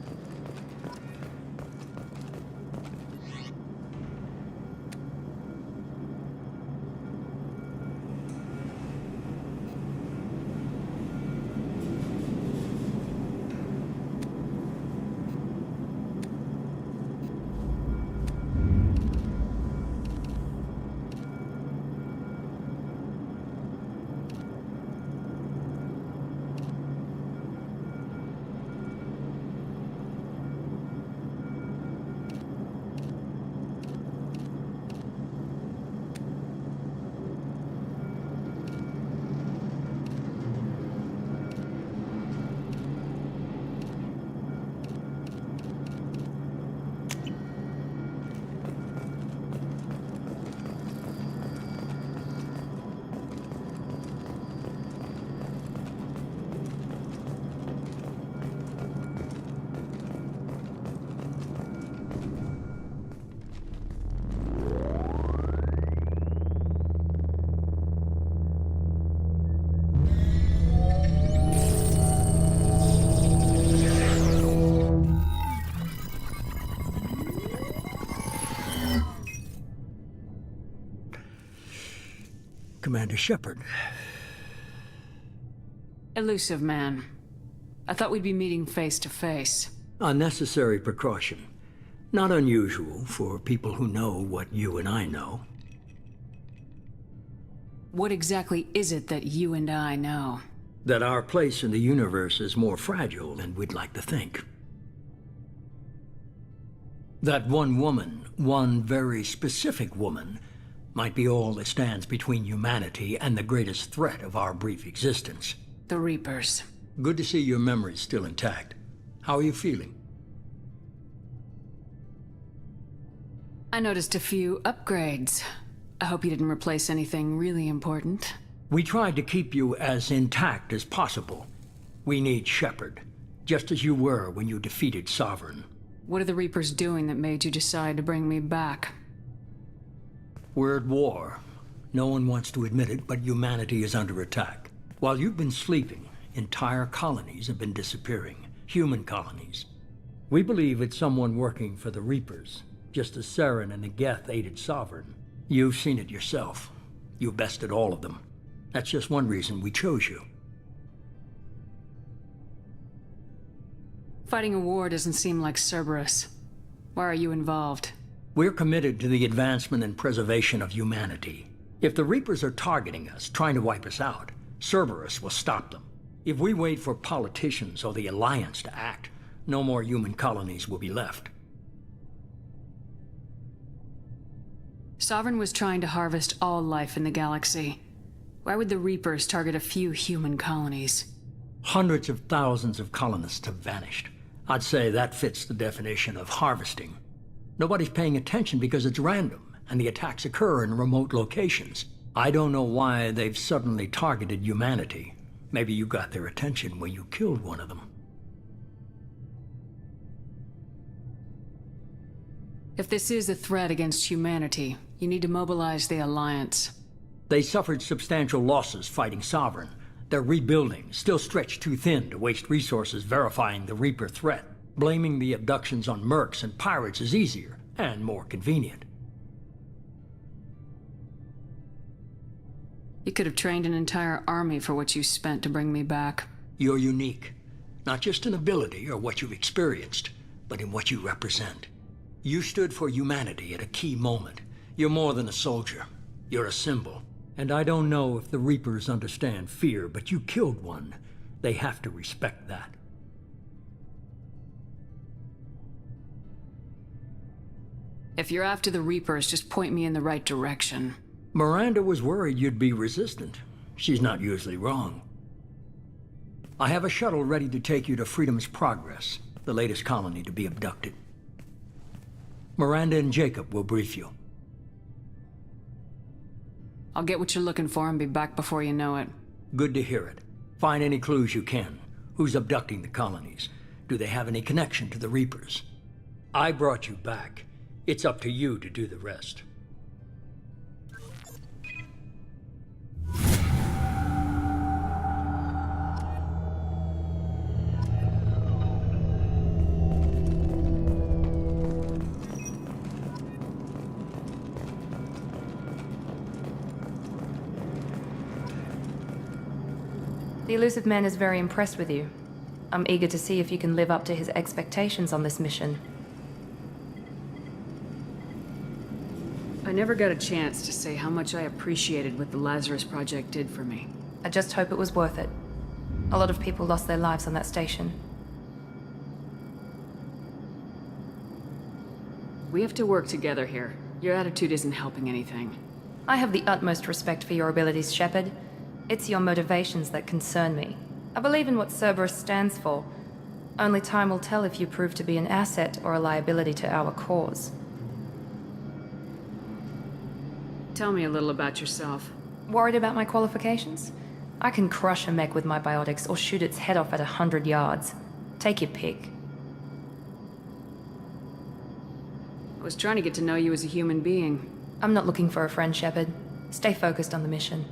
Commander Shepard.
Elusive man. I thought we'd be meeting face to face.
A necessary precaution. Not unusual for people who know what you and I know.
What exactly is it that you and I know?
That our place in the universe is more fragile than we'd like to think. That one woman, one very specific woman, might be all that stands between humanity and the greatest threat of our brief existence.
The Reapers.
Good to see your memory's still intact. How are you feeling?
I noticed a few upgrades. I hope you didn't replace anything really important.
We tried to keep you as intact as possible. We need Shepard, just as you were when you defeated Sovereign.
What are the Reapers doing that made you decide to bring me back?
We're at war. No one wants to admit it, but humanity is under attack. While you've been sleeping, entire colonies have been disappearing. Human colonies. We believe it's someone working for the Reapers, just as Saren and the Geth aided Sovereign. You've seen it yourself. You bested all of them. That's just one reason we chose you.
Fighting a war doesn't seem like Cerberus. Why are you involved?
We're committed to the advancement and preservation of humanity. If the Reapers are targeting us, trying to wipe us out, Cerberus will stop them. If we wait for politicians or the Alliance to act, no more human colonies will be left.
Sovereign was trying to harvest all life in the galaxy. Why would the Reapers target a few human colonies?
Hundreds of thousands of colonists have vanished. I'd say that fits the definition of harvesting. Nobody's paying attention because it's random, and the attacks occur in remote locations. I don't know why they've suddenly targeted humanity. Maybe you got their attention when you killed one of them.
If this is a threat against humanity, you need to mobilize the Alliance.
They suffered substantial losses fighting Sovereign. They're rebuilding, still stretched too thin to waste resources verifying the Reaper threat. Blaming the abductions on mercs and pirates is easier, and more convenient.
You could have trained an entire army for what you spent to bring me back.
You're unique. Not just in ability or what you've experienced, but in what you represent. You stood for humanity at a key moment. You're more than a soldier. You're a symbol. And I don't know if the Reapers understand fear, but you killed one. They have to respect that.
If you're after the Reapers, just point me in the right direction.
Miranda was worried you'd be resistant. She's not usually wrong. I have a shuttle ready to take you to Freedom's Progress, the latest colony to be abducted. Miranda and Jacob will brief you.
I'll get what you're looking for and be back before you know it.
Good to hear it. Find any clues you can. Who's abducting the colonies? Do they have any connection to the Reapers? I brought you back. It's up to you to do the rest.
The elusive man is very impressed with you. I'm eager to see if you can live up to his expectations on this mission.
I never got a chance to say how much I appreciated what the Lazarus Project did for me.
I just hope it was worth it. A lot of people lost their lives on that station.
We have to work together here. Your attitude isn't helping anything.
I have the utmost respect for your abilities, Shepard. It's your motivations that concern me. I believe in what Cerberus stands for. Only time will tell if you prove to be an asset or a liability to our cause.
Tell me a little about yourself.
Worried about my qualifications? I can crush a mech with my biotics or shoot its head off at 100 yards. Take your pick.
I was trying to get to know you as a human being.
I'm not looking for a friend, Shepard. Stay focused on the mission.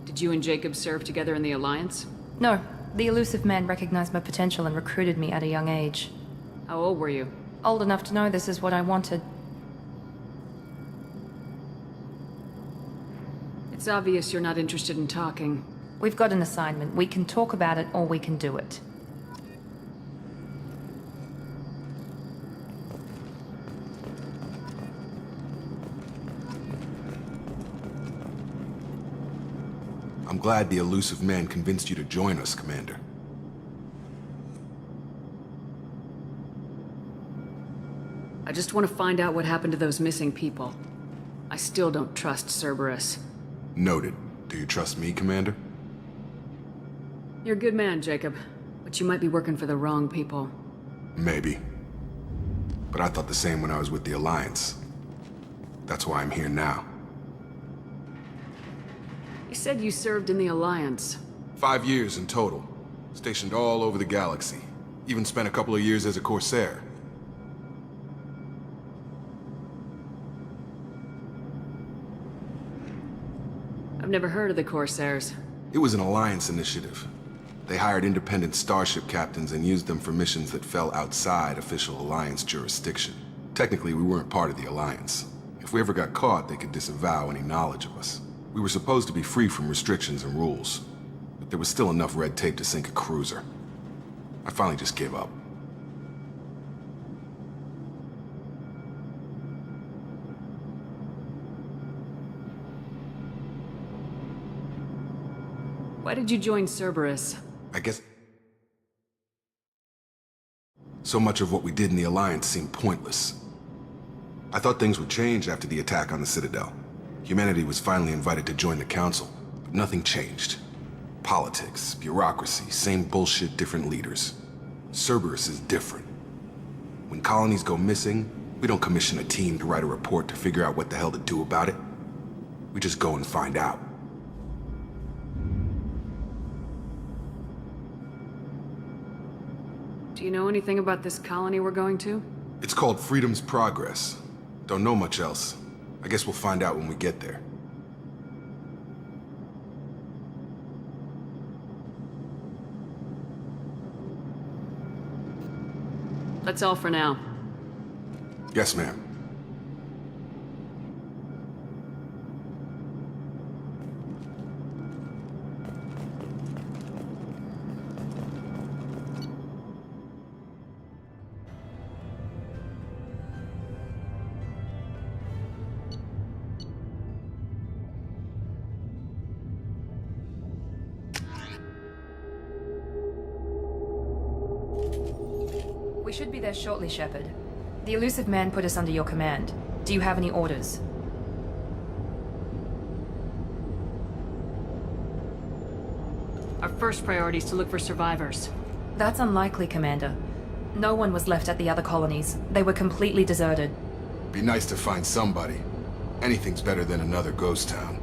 Did you and Jacob serve together in the Alliance?
No. The elusive man recognized my potential and recruited me at a young age.
How old were you?
Old enough to know this is what I wanted.
It's obvious you're not interested in talking.
We've got an assignment. We can talk about it or we can do it.
I'm glad the elusive man convinced you to join us, Commander.
I just want to find out what happened to those missing people. I still don't trust Cerberus.
Noted. Do you trust me, Commander?
You're a good man, Jacob. But But you might be working for the wrong people.
Maybe. But I thought the same when I was with the Alliance. That's why I'm here now.
You said you served in the Alliance.
5 years in total. Stationed all over the galaxy. Even spent a couple of years as a Corsair.
I've never heard of the Corsairs.
It was an Alliance initiative. They hired independent starship captains and used them for missions that fell outside official Alliance jurisdiction. Technically, we weren't part of the Alliance. If we ever got caught, they could disavow any knowledge of us. We were supposed to be free from restrictions and rules, but there was still enough red tape to sink a cruiser. I finally just gave up.
Why did you join Cerberus?
I guess... So much of what we did in the Alliance seemed pointless. I thought things would change after the attack on the Citadel. Humanity was finally invited to join the Council, but nothing changed. Politics, bureaucracy, same bullshit, different leaders. Cerberus is different. When colonies go missing, we don't commission a team to write a report to figure out what the hell to do about it. We just go and find out.
Do you know anything about this colony we're going to?
It's called Freedom's Progress. Don't know much else. I guess we'll find out when we get there.
That's all for now.
Yes, ma'am.
We should be there shortly, Shepard. The elusive man put us under your command. Do you have any orders?
Our first priority is to look for survivors.
That's unlikely, Commander. No one was left at the other colonies. They were completely deserted.
Be nice to find somebody. Anything's better than another ghost town.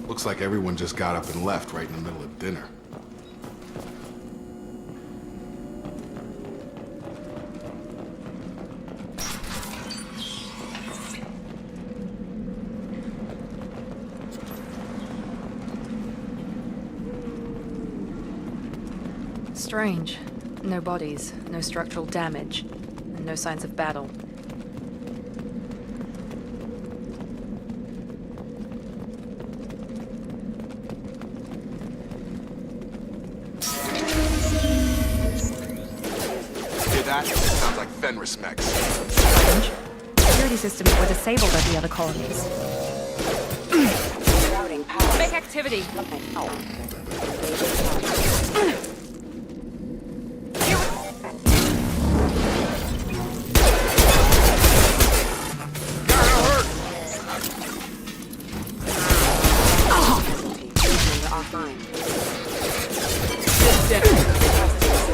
Looks like everyone just got up and left right in the middle of dinner.
Strange. No bodies, no structural damage, and no signs of battle.
Fenris mechs.
Security systems were disabled at the other colonies.
Routing power.
Make activity!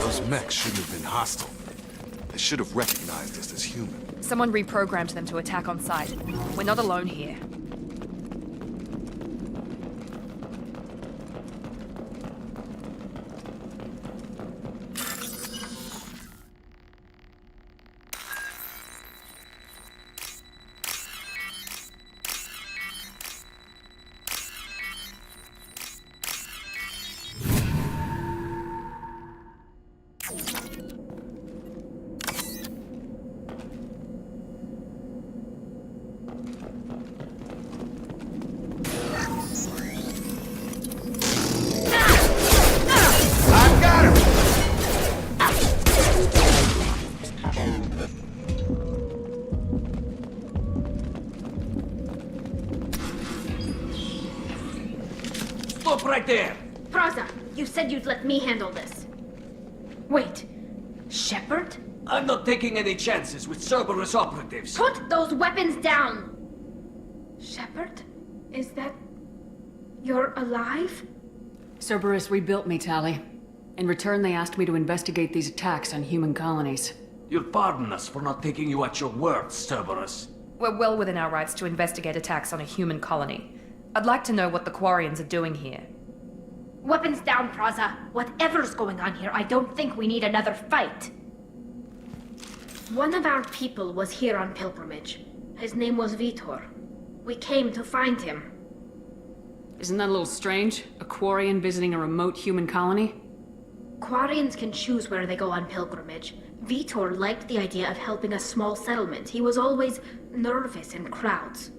Those mechs shouldn't have been hostile. They should have recognized us as human.
Someone reprogrammed them to attack on sight. We're not alone here.
Stop right there!
Praza, you said you'd let me handle this. Wait, Shepard?
I'm not taking any chances with Cerberus operatives.
Put those weapons down! Shepard? Is that... you're alive?
Cerberus rebuilt me, Tali. In return, they asked me to investigate these attacks on human colonies.
You'll pardon us for not taking you at your word, Cerberus.
We're well within our rights to investigate attacks on a human colony. I'd like to know what the Quarians are doing here.
Weapons down, Praza. Whatever's going on here, I don't think we need another fight. One of our people was here on pilgrimage. His name was Vitor. We came to find him.
Isn't that a little strange? A Quarian visiting a remote human colony?
Quarians can choose where they go on pilgrimage. Vitor liked the idea of helping a small settlement. He was always nervous in crowds.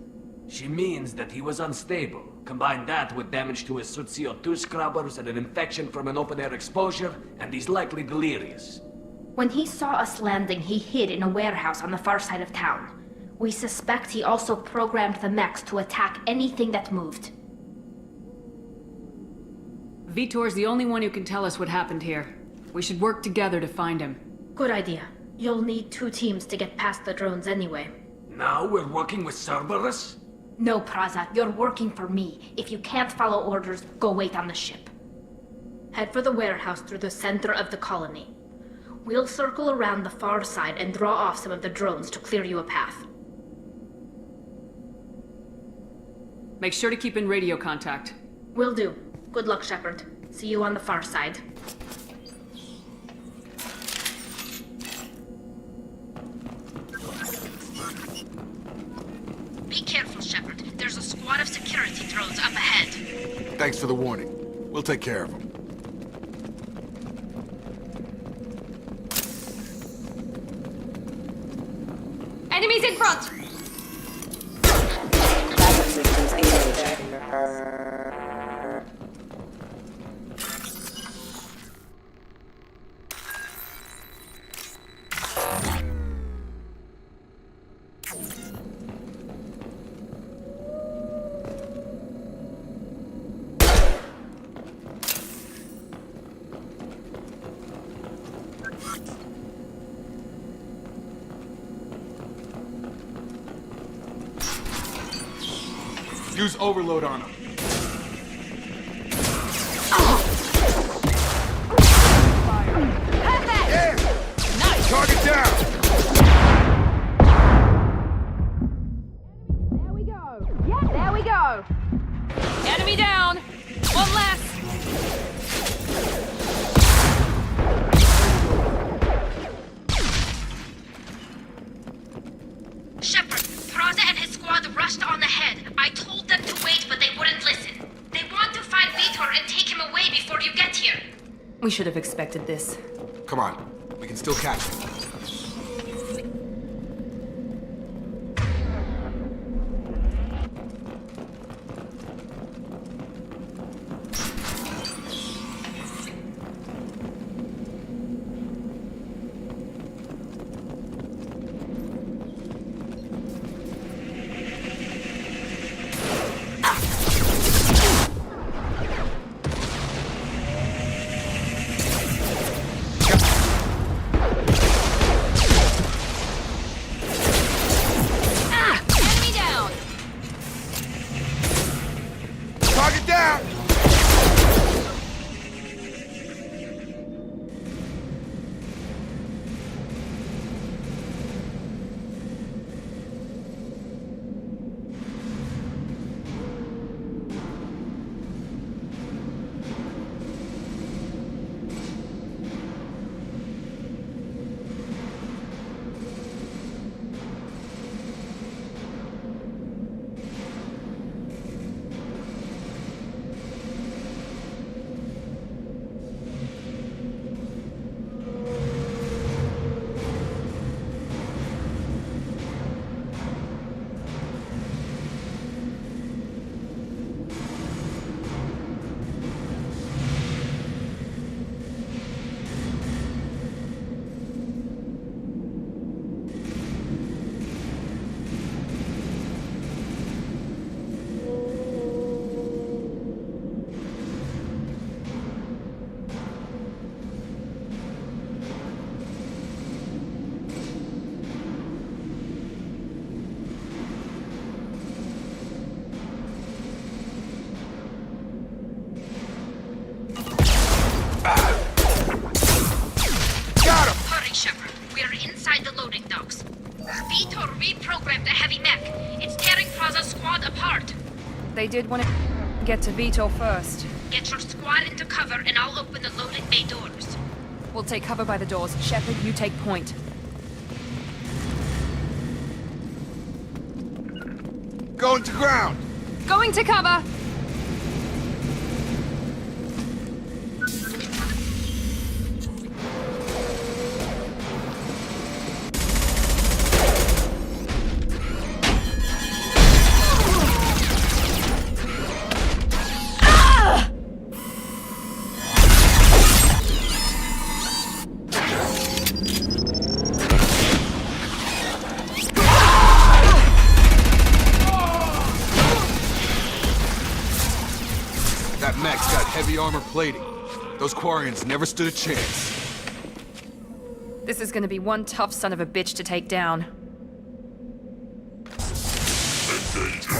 She means that he was unstable. Combine that with damage to his suit CO2 scrubbers and an infection from an open-air exposure, and he's likely delirious.
When he saw us landing, he hid in a warehouse on the far side of town. We suspect he also programmed the mechs to attack anything that moved.
Vitor's the only one who can tell us what happened here. We should work together to find him.
Good idea. You'll need 2 teams to get past the drones anyway.
Now we're working with Cerberus?
No, Praza, you're working for me. If you can't follow orders, go wait on the ship. Head for the warehouse through the center of the colony. We'll circle around the far side and draw off some of the drones to clear you a path.
Make sure to keep in radio contact.
Will do. Good luck, Shepard. See you on the far side. Be careful, Shepard. There's a squad of security drones up ahead.
Thanks for the warning. We'll take care of them.
Enemies in front!
Backup systems engaged.
Use overload on them.
Perfect!
Nice! Target down!
There we go! Yeah, there we go! Enemy down! One less!
Shepard, Praza and his squad rushed on ahead. I told them to wait, but they wouldn't listen. They want to find Vitor and take him away before you get here.
We should have expected this.
Come on. We can still catch them. Target down!
Shepard, we are inside the loading docks. Vitor reprogrammed the heavy mech. It's tearing Plaza's squad apart.
They did want to get to Vito first.
Get your squad into cover and I'll open the loading bay doors.
We'll take cover by the doors. Shepard, you take point.
Going to ground!
Going to cover!
That mech's got heavy armor plating. Those Quarians never stood a chance.
This is gonna be one tough son of a bitch to take down.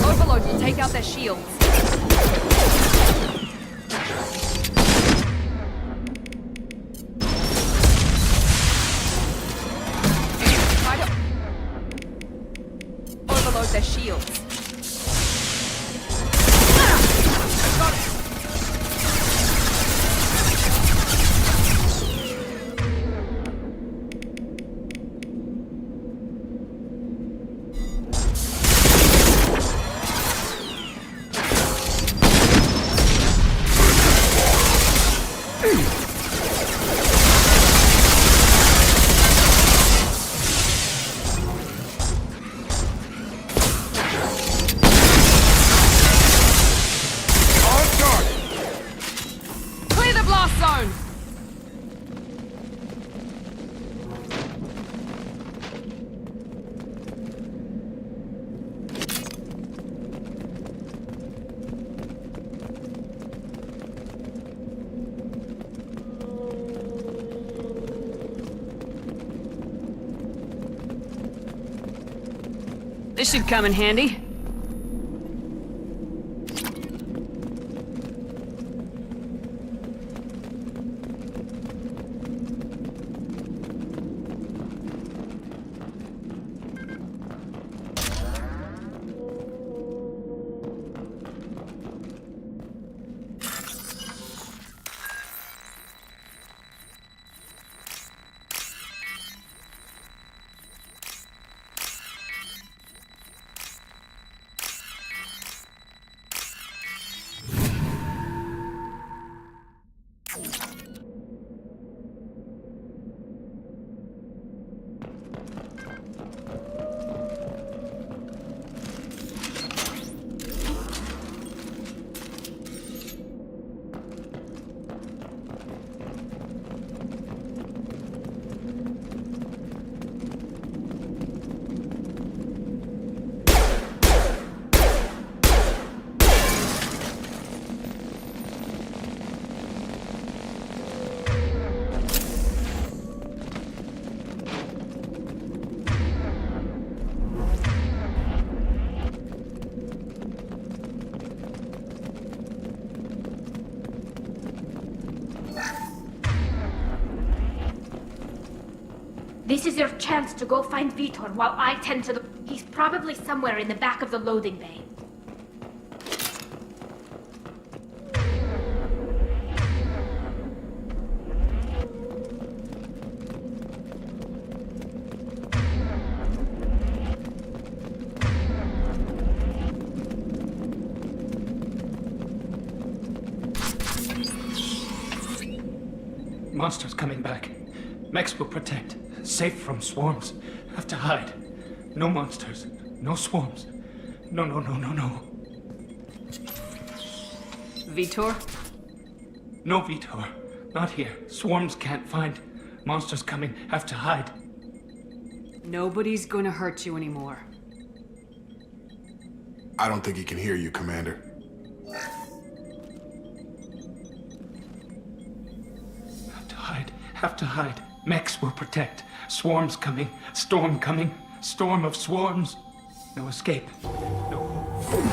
Overload will take out their shields. Try to overload their shields. Got it. This should come in handy.
This is your chance to go find Vitor while I tend to the... He's probably somewhere in the back of the loading bay.
Monsters coming back. Mechs will protect. Safe from swarms. Have to hide. No monsters. No swarms. No.
Vitor?
No Vitor. Not here. Swarms can't find. Monsters coming. Have to hide.
Nobody's gonna hurt you anymore.
I don't think he can hear you, Commander.
Have to hide. Mechs will protect. Swarms coming. Storm coming. Storm of swarms. No escape. No hope.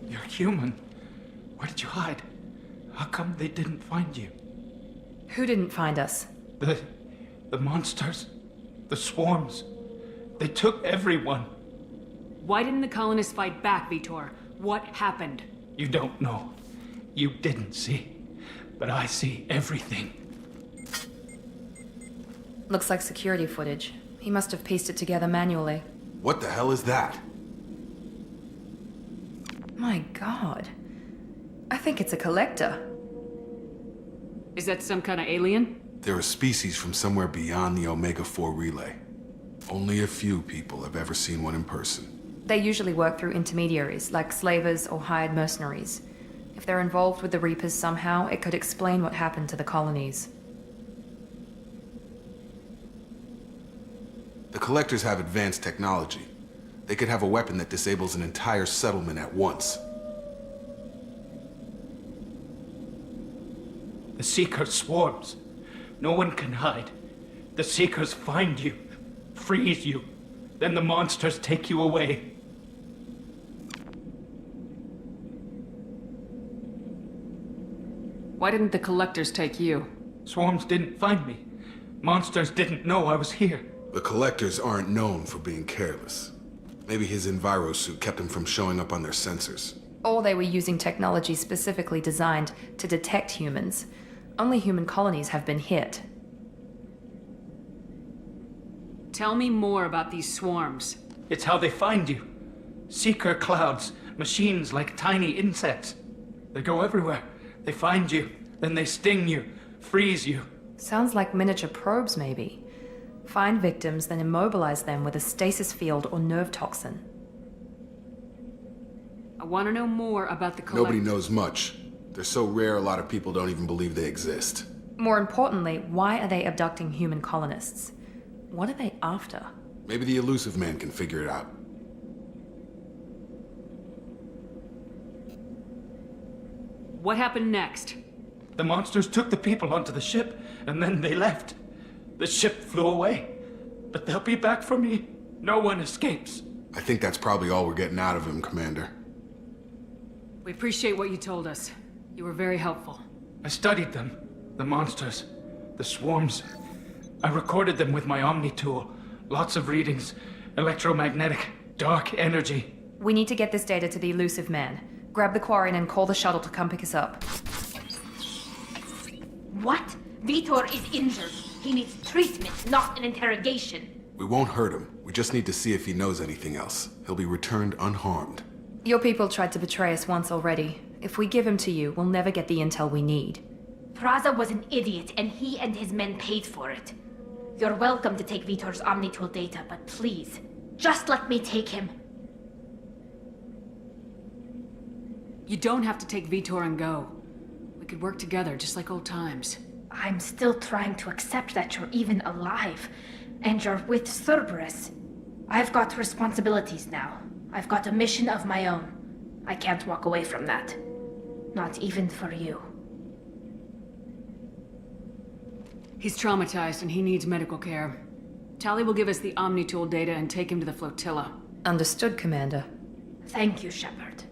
You're human. Where did you hide? How come they didn't find you?
Who didn't find us?
The monsters. The swarms. They took everyone.
Why didn't the colonists fight back, Vitor? What happened?
You don't know. You didn't see. But I see everything.
Looks like security footage. He must have pieced it together manually.
What the hell is that?
My god. I think it's a collector.
Is that some kind of alien?
They're a species from somewhere beyond the Omega-4 relay. Only a few people have ever seen one in person.
They usually work through intermediaries, like slavers or hired mercenaries. If they're involved with the Reapers somehow, it could explain what happened to the colonies.
The Collectors have advanced technology. They could have a weapon that disables an entire settlement at once.
The Seekers swarms. No one can hide. The Seekers find you, freeze you. Then the monsters take you away.
Why didn't the collectors take you?
Swarms didn't find me. Monsters didn't know I was here.
The Collectors aren't known for being careless. Maybe his envirosuit kept him from showing up on their sensors.
Or they were using technology specifically designed to detect humans. Only human colonies have been hit.
Tell me more about these swarms.
It's how they find you. Seeker clouds, machines like tiny insects. They go everywhere. They find you, then they sting you, freeze you.
Sounds like miniature probes, maybe. Find victims, then immobilize them with a stasis field or nerve toxin.
I want to know more about the collectors.
Nobody knows much. They're so rare, a lot of people don't even believe they exist.
More importantly, why are they abducting human colonists? What are they after?
Maybe the elusive man can figure it out.
What happened next?
The monsters took the people onto the ship, and then they left. The ship flew away. But they'll be back for me. No one escapes.
I think that's probably all we're getting out of him, Commander.
We appreciate what you told us. You were very helpful.
I studied them. The monsters. The swarms. I recorded them with my Omni tool. Lots of readings. Electromagnetic. Dark energy.
We need to get this data to the elusive man. Grab the Quarian and call the shuttle to come pick us up.
What? Vitor is injured. He needs treatment, not an interrogation.
We won't hurt him. We just need to see if he knows anything else. He'll be returned unharmed.
Your people tried to betray us once already. If we give him to you, we'll never get the intel we need.
Praza was an idiot, and he and his men paid for it. You're welcome to take Vitor's Omnitool data, but please, just let me take him.
You don't have to take Vitor and go. We could work together, just like old times.
I'm still trying to accept that you're even alive, and you're with Cerberus. I've got responsibilities now. I've got a mission of my own. I can't walk away from that. Not even for you.
He's traumatized and he needs medical care. Tali will give us the Omnitool data and take him to the flotilla.
Understood, Commander.
Thank you, Shepard.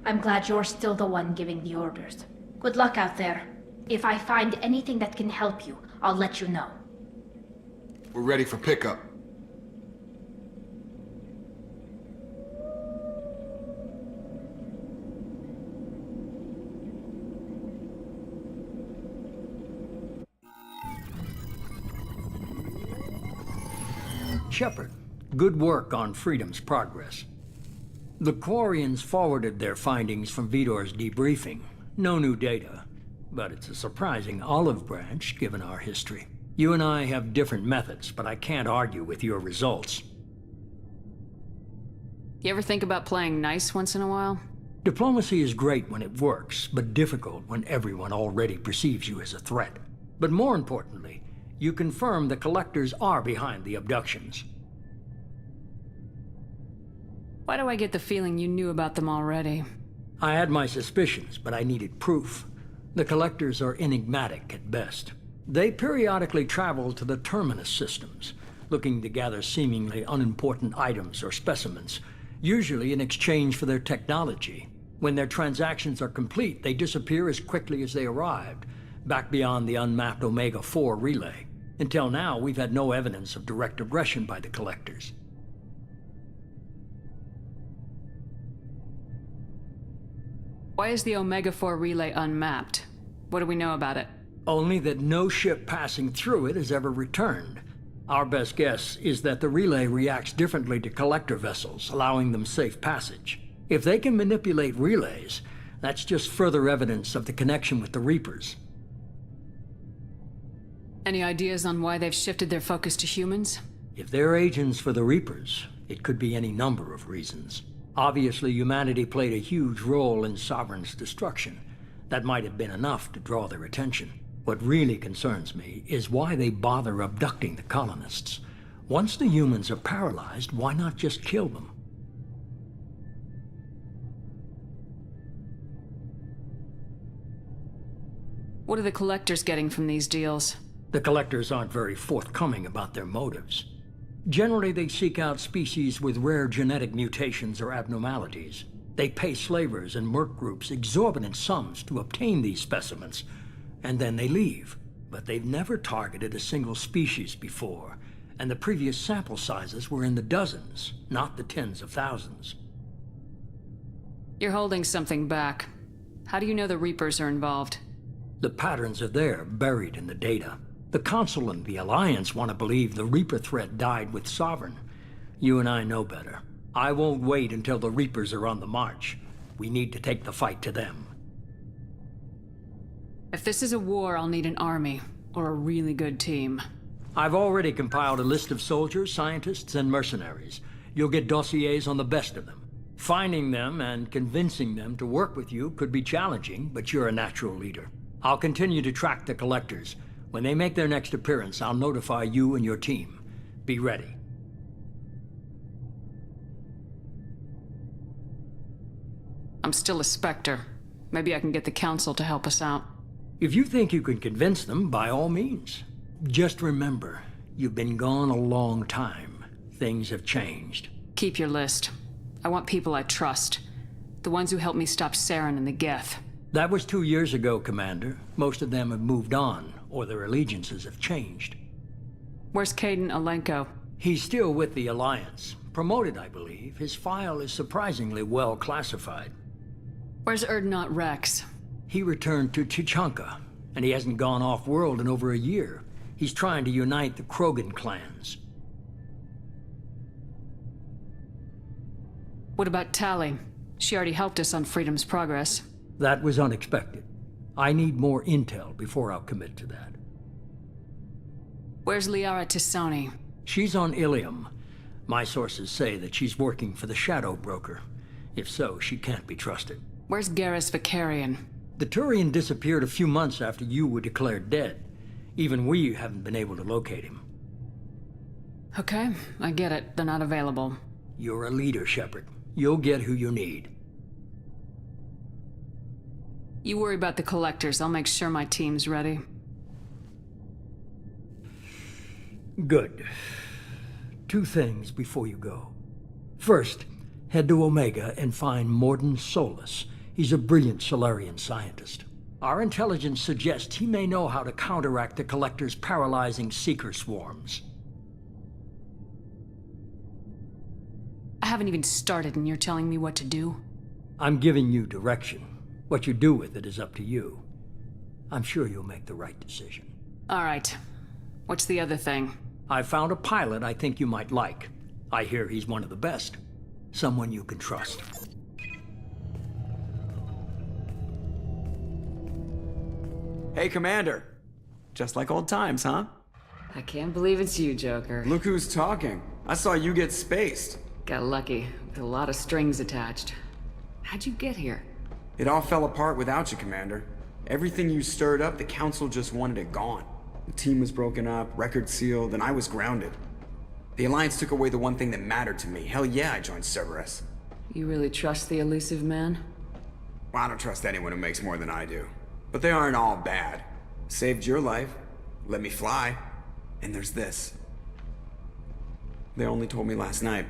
I'm glad you're still the one giving the orders. Good luck out there. If I find anything that can help you, I'll let you know.
We're ready for pickup.
Shepard, good work on Freedom's progress. The Quarians forwarded their findings from Vidor's debriefing. No new data, but it's a surprising olive branch given our history. You and I have different methods, but I can't argue with your results.
You ever think about playing nice once in a while?
Diplomacy is great when it works, but difficult when everyone already perceives you as a threat. But more importantly, you confirm the Collectors are behind the abductions.
Why do I get the feeling you knew about them already?
I had my suspicions, but I needed proof. The Collectors are enigmatic at best. They periodically travel to the Terminus systems, looking to gather seemingly unimportant items or specimens, usually in exchange for their technology. When their transactions are complete, they disappear as quickly as they arrived, back beyond the unmapped Omega-4 relay. Until now, we've had no evidence of direct aggression by the Collectors.
Why is the Omega-4 relay unmapped? What do we know about it?
Only that no ship passing through it has ever returned. Our best guess is that the relay reacts differently to Collector vessels, allowing them safe passage. If they can manipulate relays, that's just further evidence of the connection with the Reapers.
Any ideas on why they've shifted their focus to humans?
If they're agents for the Reapers, it could be any number of reasons. Obviously, humanity played a huge role in Sovereign's destruction. That might have been enough to draw their attention. What really concerns me is why they bother abducting the colonists. Once the humans are paralyzed, why not just kill them?
What are the Collectors getting from these deals?
The Collectors aren't very forthcoming about their motives. Generally, they seek out species with rare genetic mutations or abnormalities. They pay slavers and merc groups exorbitant sums to obtain these specimens, and then they leave. But they've never targeted a single species before, and the previous sample sizes were in the dozens, not the tens of thousands.
You're holding something back. How do you know the Reapers are involved?
The patterns are there, buried in the data. The Council and the Alliance want to believe the Reaper threat died with Sovereign. You and I know better. I won't wait until the Reapers are on the march. We need to take the fight to them.
If this is a war, I'll need an army, or a really good team.
I've already compiled a list of soldiers, scientists, and mercenaries. You'll get dossiers on the best of them. Finding them and convincing them to work with you could be challenging, but you're a natural leader. I'll continue to track the Collectors. When they make their next appearance, I'll notify you and your team. Be ready.
I'm still a Spectre. Maybe I can get the Council to help us out.
If you think you can convince them, by all means. Just remember, you've been gone a long time. Things have changed.
Keep your list. I want people I trust. The ones who helped me stop Saren and the Geth.
That was 2 years ago, Commander. Most of them have moved on, or their allegiances have changed.
Where's Caden Alenko?
He's still with the Alliance. Promoted, I believe. His file is surprisingly well classified.
Where's Erdnot Rex?
He returned to Chichanka, and he hasn't gone off-world in over a year. He's trying to unite the Krogan clans.
What about Tali? She already helped us on Freedom's progress.
That was unexpected. I need more intel before I'll commit to that.
Where's Liara Tisani?
She's on Ilium. My sources say that she's working for the Shadow Broker. If so, she can't be trusted.
Where's Garrus Vicarian?
The Turian disappeared a few months after you were declared dead. Even we haven't been able to locate him.
Okay, I get it. They're not available.
You're a leader, Shepard. You'll get who you need.
You worry about the Collectors. I'll make sure my team's ready.
Good. 2 things before you go. First, Head to Omega and find Morden Solus. He's a brilliant Solarian scientist. Our intelligence suggests he may know how to counteract the Collector's paralyzing Seeker swarms.
I haven't even started and you're telling me what to do?
I'm giving you direction. What you do with it is up to you. I'm sure you'll make the right decision.
All right. What's the other thing?
I found a pilot I think you might like. I hear he's one of the best. Someone you can trust.
Hey, Commander. Just like old times, huh?
I can't believe it's you, Joker.
Look who's talking. I saw you get spaced.
Got lucky, with a lot of strings attached. How'd you get here?
It all fell apart without you, Commander. Everything you stirred up, the Council just wanted it gone. The team was broken up, record sealed, and I was grounded. The Alliance took away the one thing that mattered to me. Hell yeah, I joined Cerberus.
You really trust the elusive man?
Well, I don't trust anyone who makes more than I do. But they aren't all bad. Saved your life, let me fly, and there's this. They only told me last night.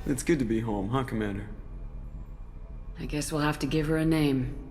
It's good to be home, huh, Commander?
I guess we'll have to give her a name.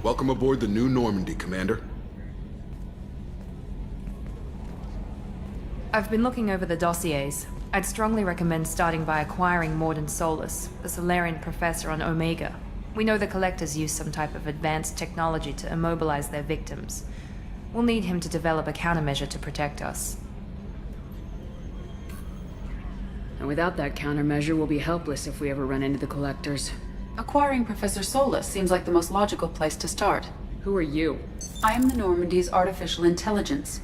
Welcome aboard the new Normandy, Commander.
I've been looking over the dossiers. I'd strongly recommend starting by acquiring Morden Solus, the Solarian professor on Omega. We know the Collectors use some type of advanced technology to immobilize their victims. We'll need him to develop a countermeasure to protect us.
And without that countermeasure, we'll be helpless if we ever run into the Collectors.
Acquiring Professor Solus seems like the most logical place to start.
Who are you?
I am the Normandy's artificial intelligence.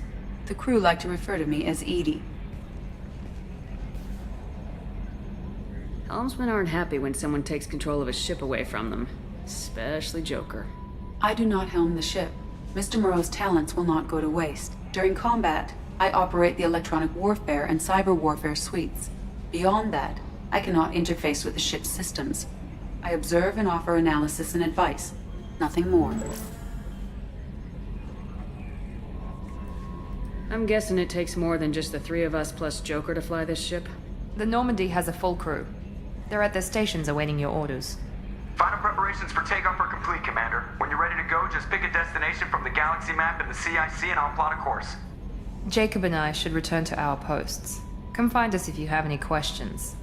The crew like to refer to me as Edie.
Helmsmen aren't happy when someone takes control of a ship away from them. Especially Joker.
I do not helm the ship. Mr. Moreau's talents will not go to waste. During combat, I operate the electronic warfare and cyber warfare suites. Beyond that, I cannot interface with the ship's systems. I observe and offer analysis and advice. Nothing more.
I'm guessing it takes more than just the three of us plus Joker to fly this ship.
The Normandy has a full crew. They're at their stations awaiting your orders.
Final preparations for takeoff are complete, Commander. When you're ready to go, just pick a destination from the galaxy map in the CIC and I'll plot a course.
Jacob and I should return to our posts. Come find us if you have any questions.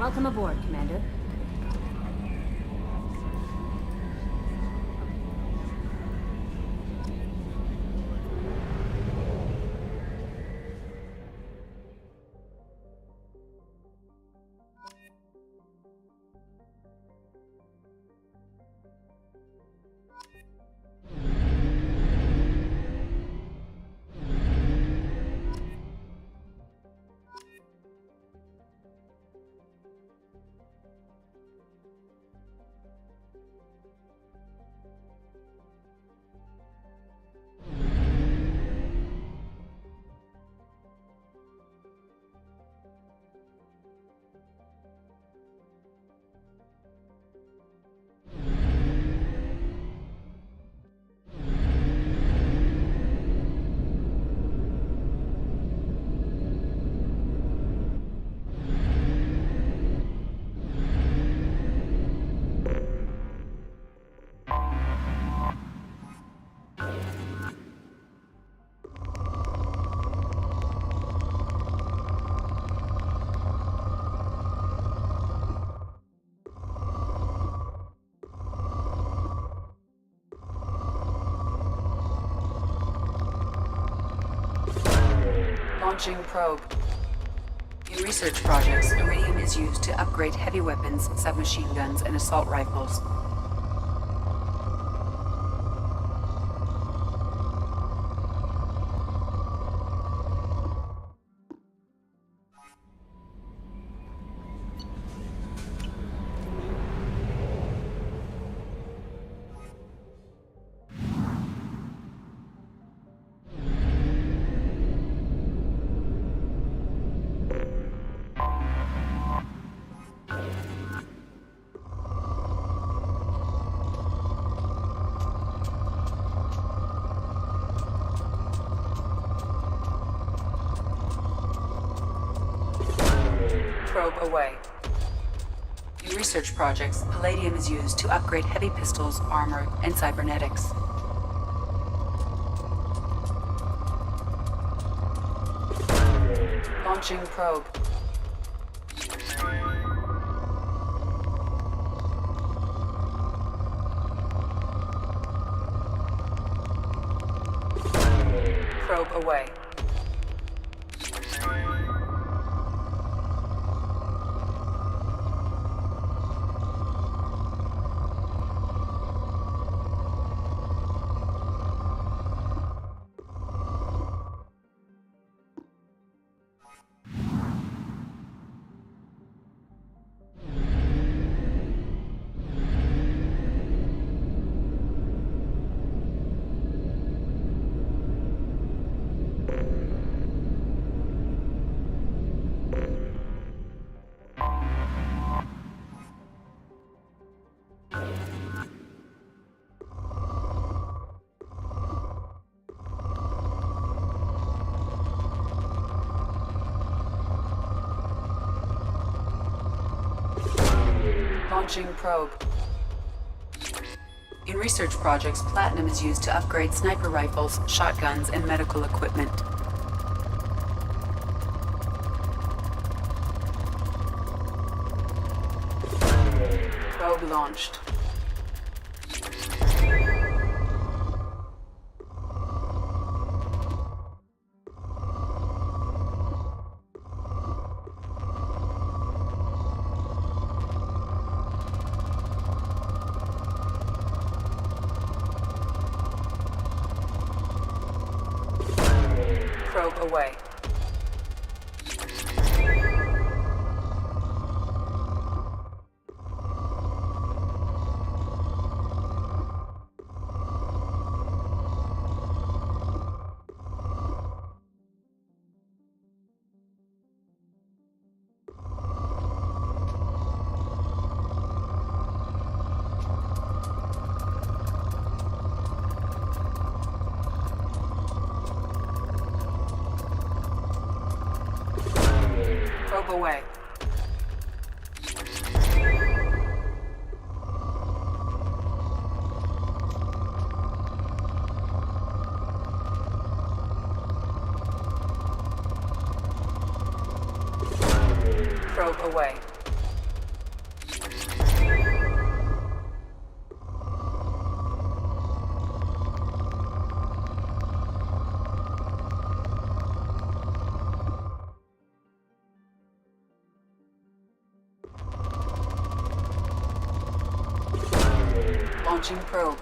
Welcome aboard, Commander.
Launching probe. In research projects, iridium is used to upgrade heavy weapons, submachine guns, and assault rifles. Probe away. In research projects, palladium is used to upgrade heavy pistols, armor, and cybernetics. Launching probe. Probe away. Launching probe. In research projects, platinum is used to upgrade sniper rifles, shotguns, and medical equipment. Probe launched. Probe away. Probe away. Probe away. Launching probe.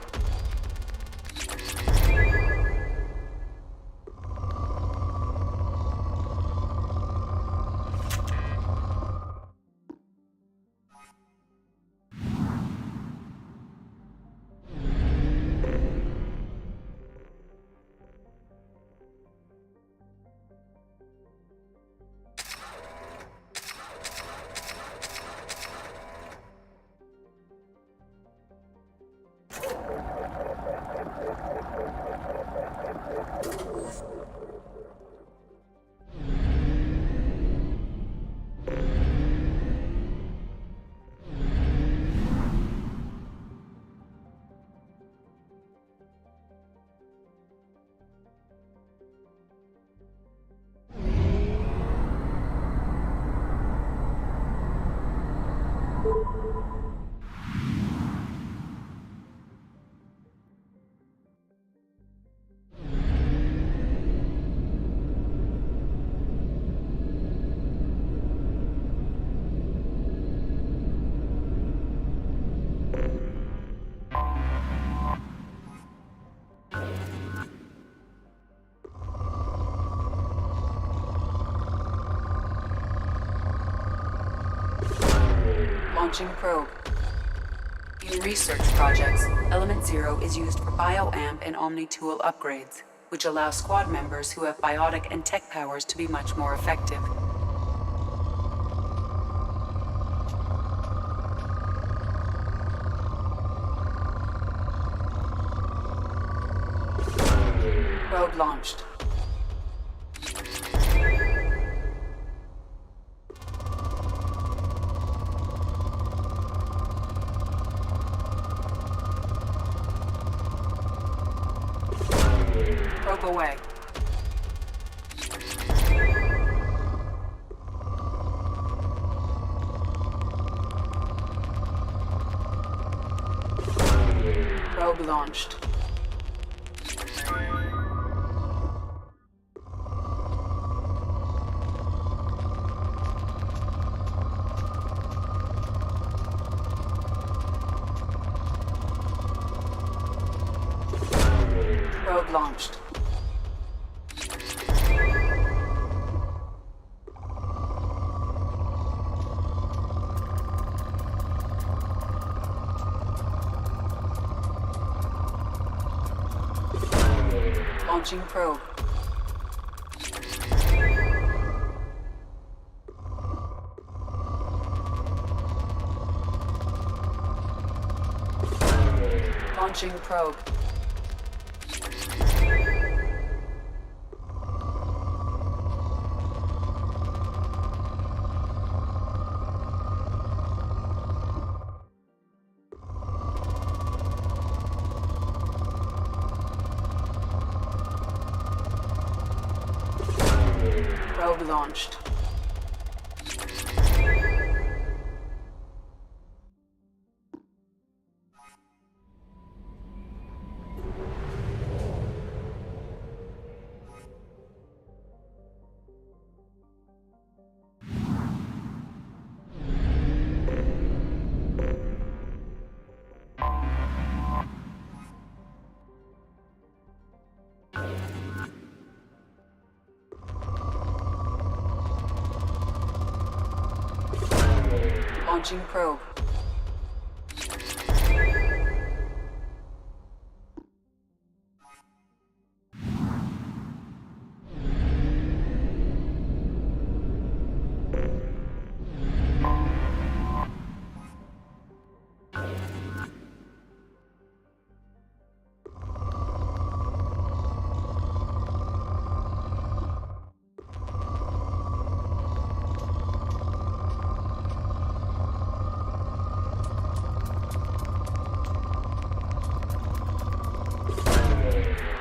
Launching probe. In research projects, Element Zero is used for bioamp and Omni-tool upgrades, which allow squad members who have biotic and tech powers to be much more effective. Probe launched. Probe away. Probe launched. Probe launched. Launching probe. Launching probe. Probe launched. Launching probe.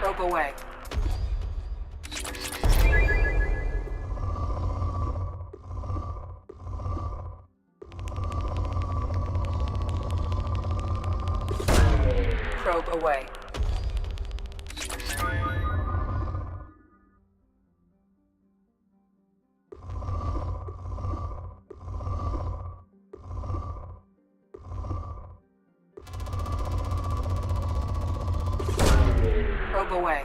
Probe away. Probe away. Probe away.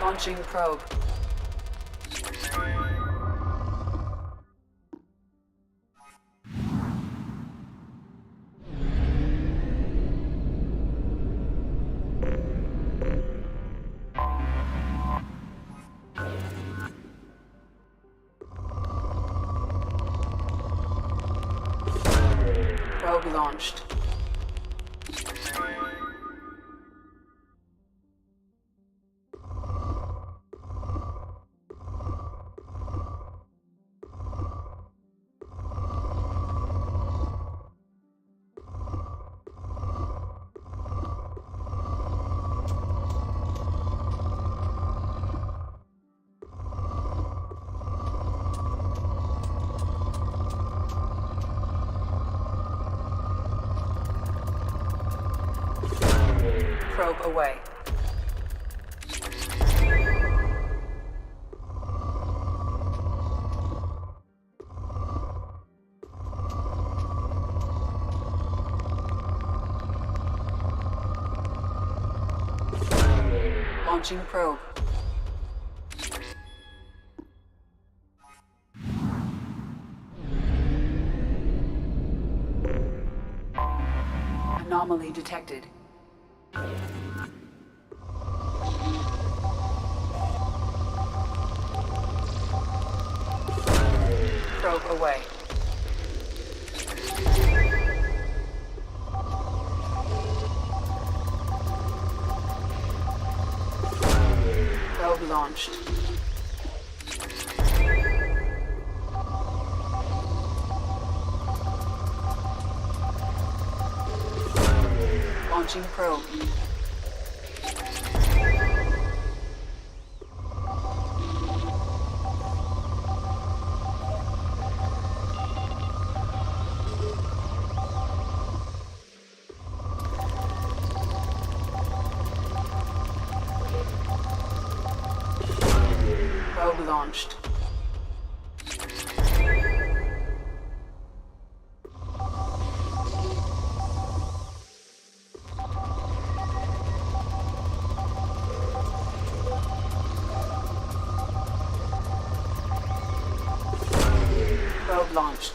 Launching probe. Probe launched. Probe away. Launching probe. Anomaly detected. Probe away. Probe launched. Launching probe. Probe launched. Probe launched.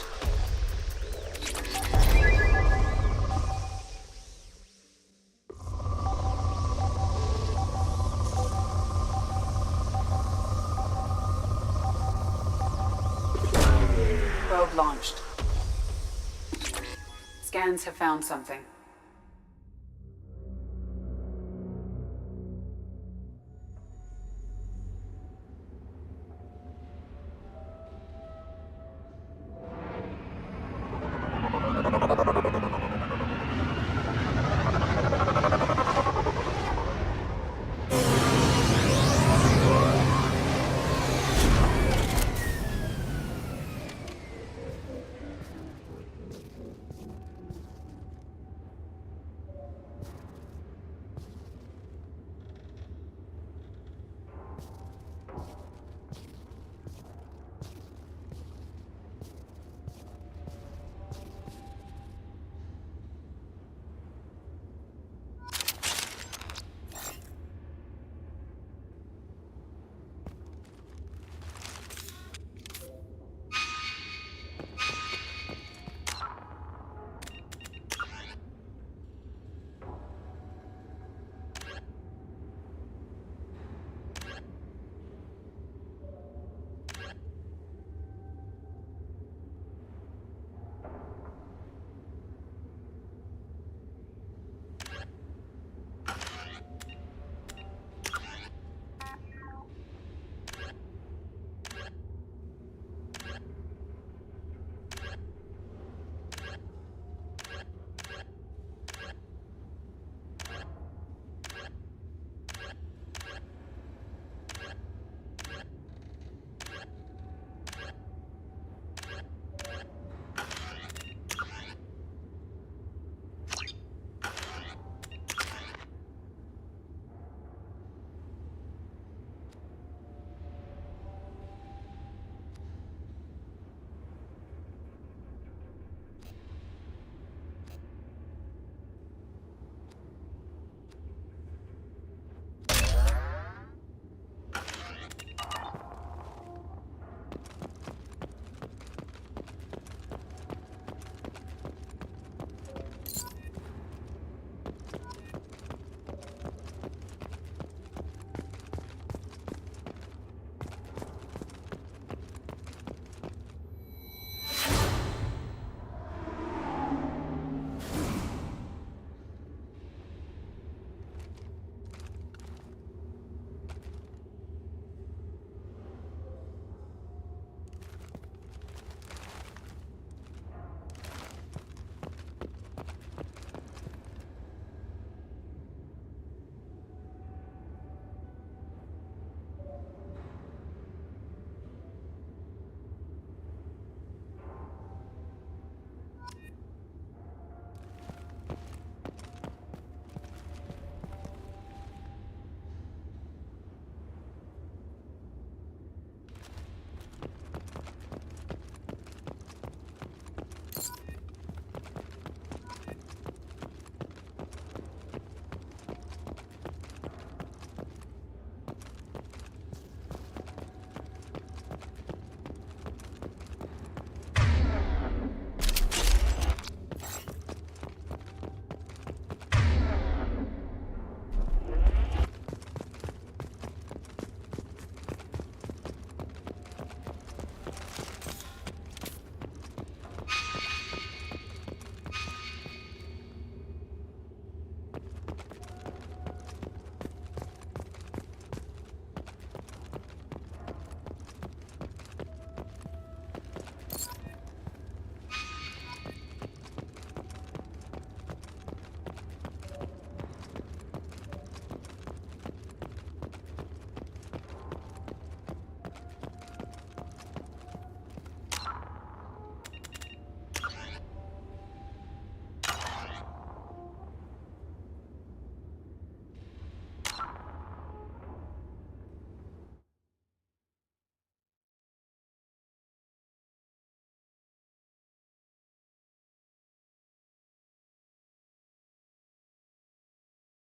Probe launched. Scans have found something.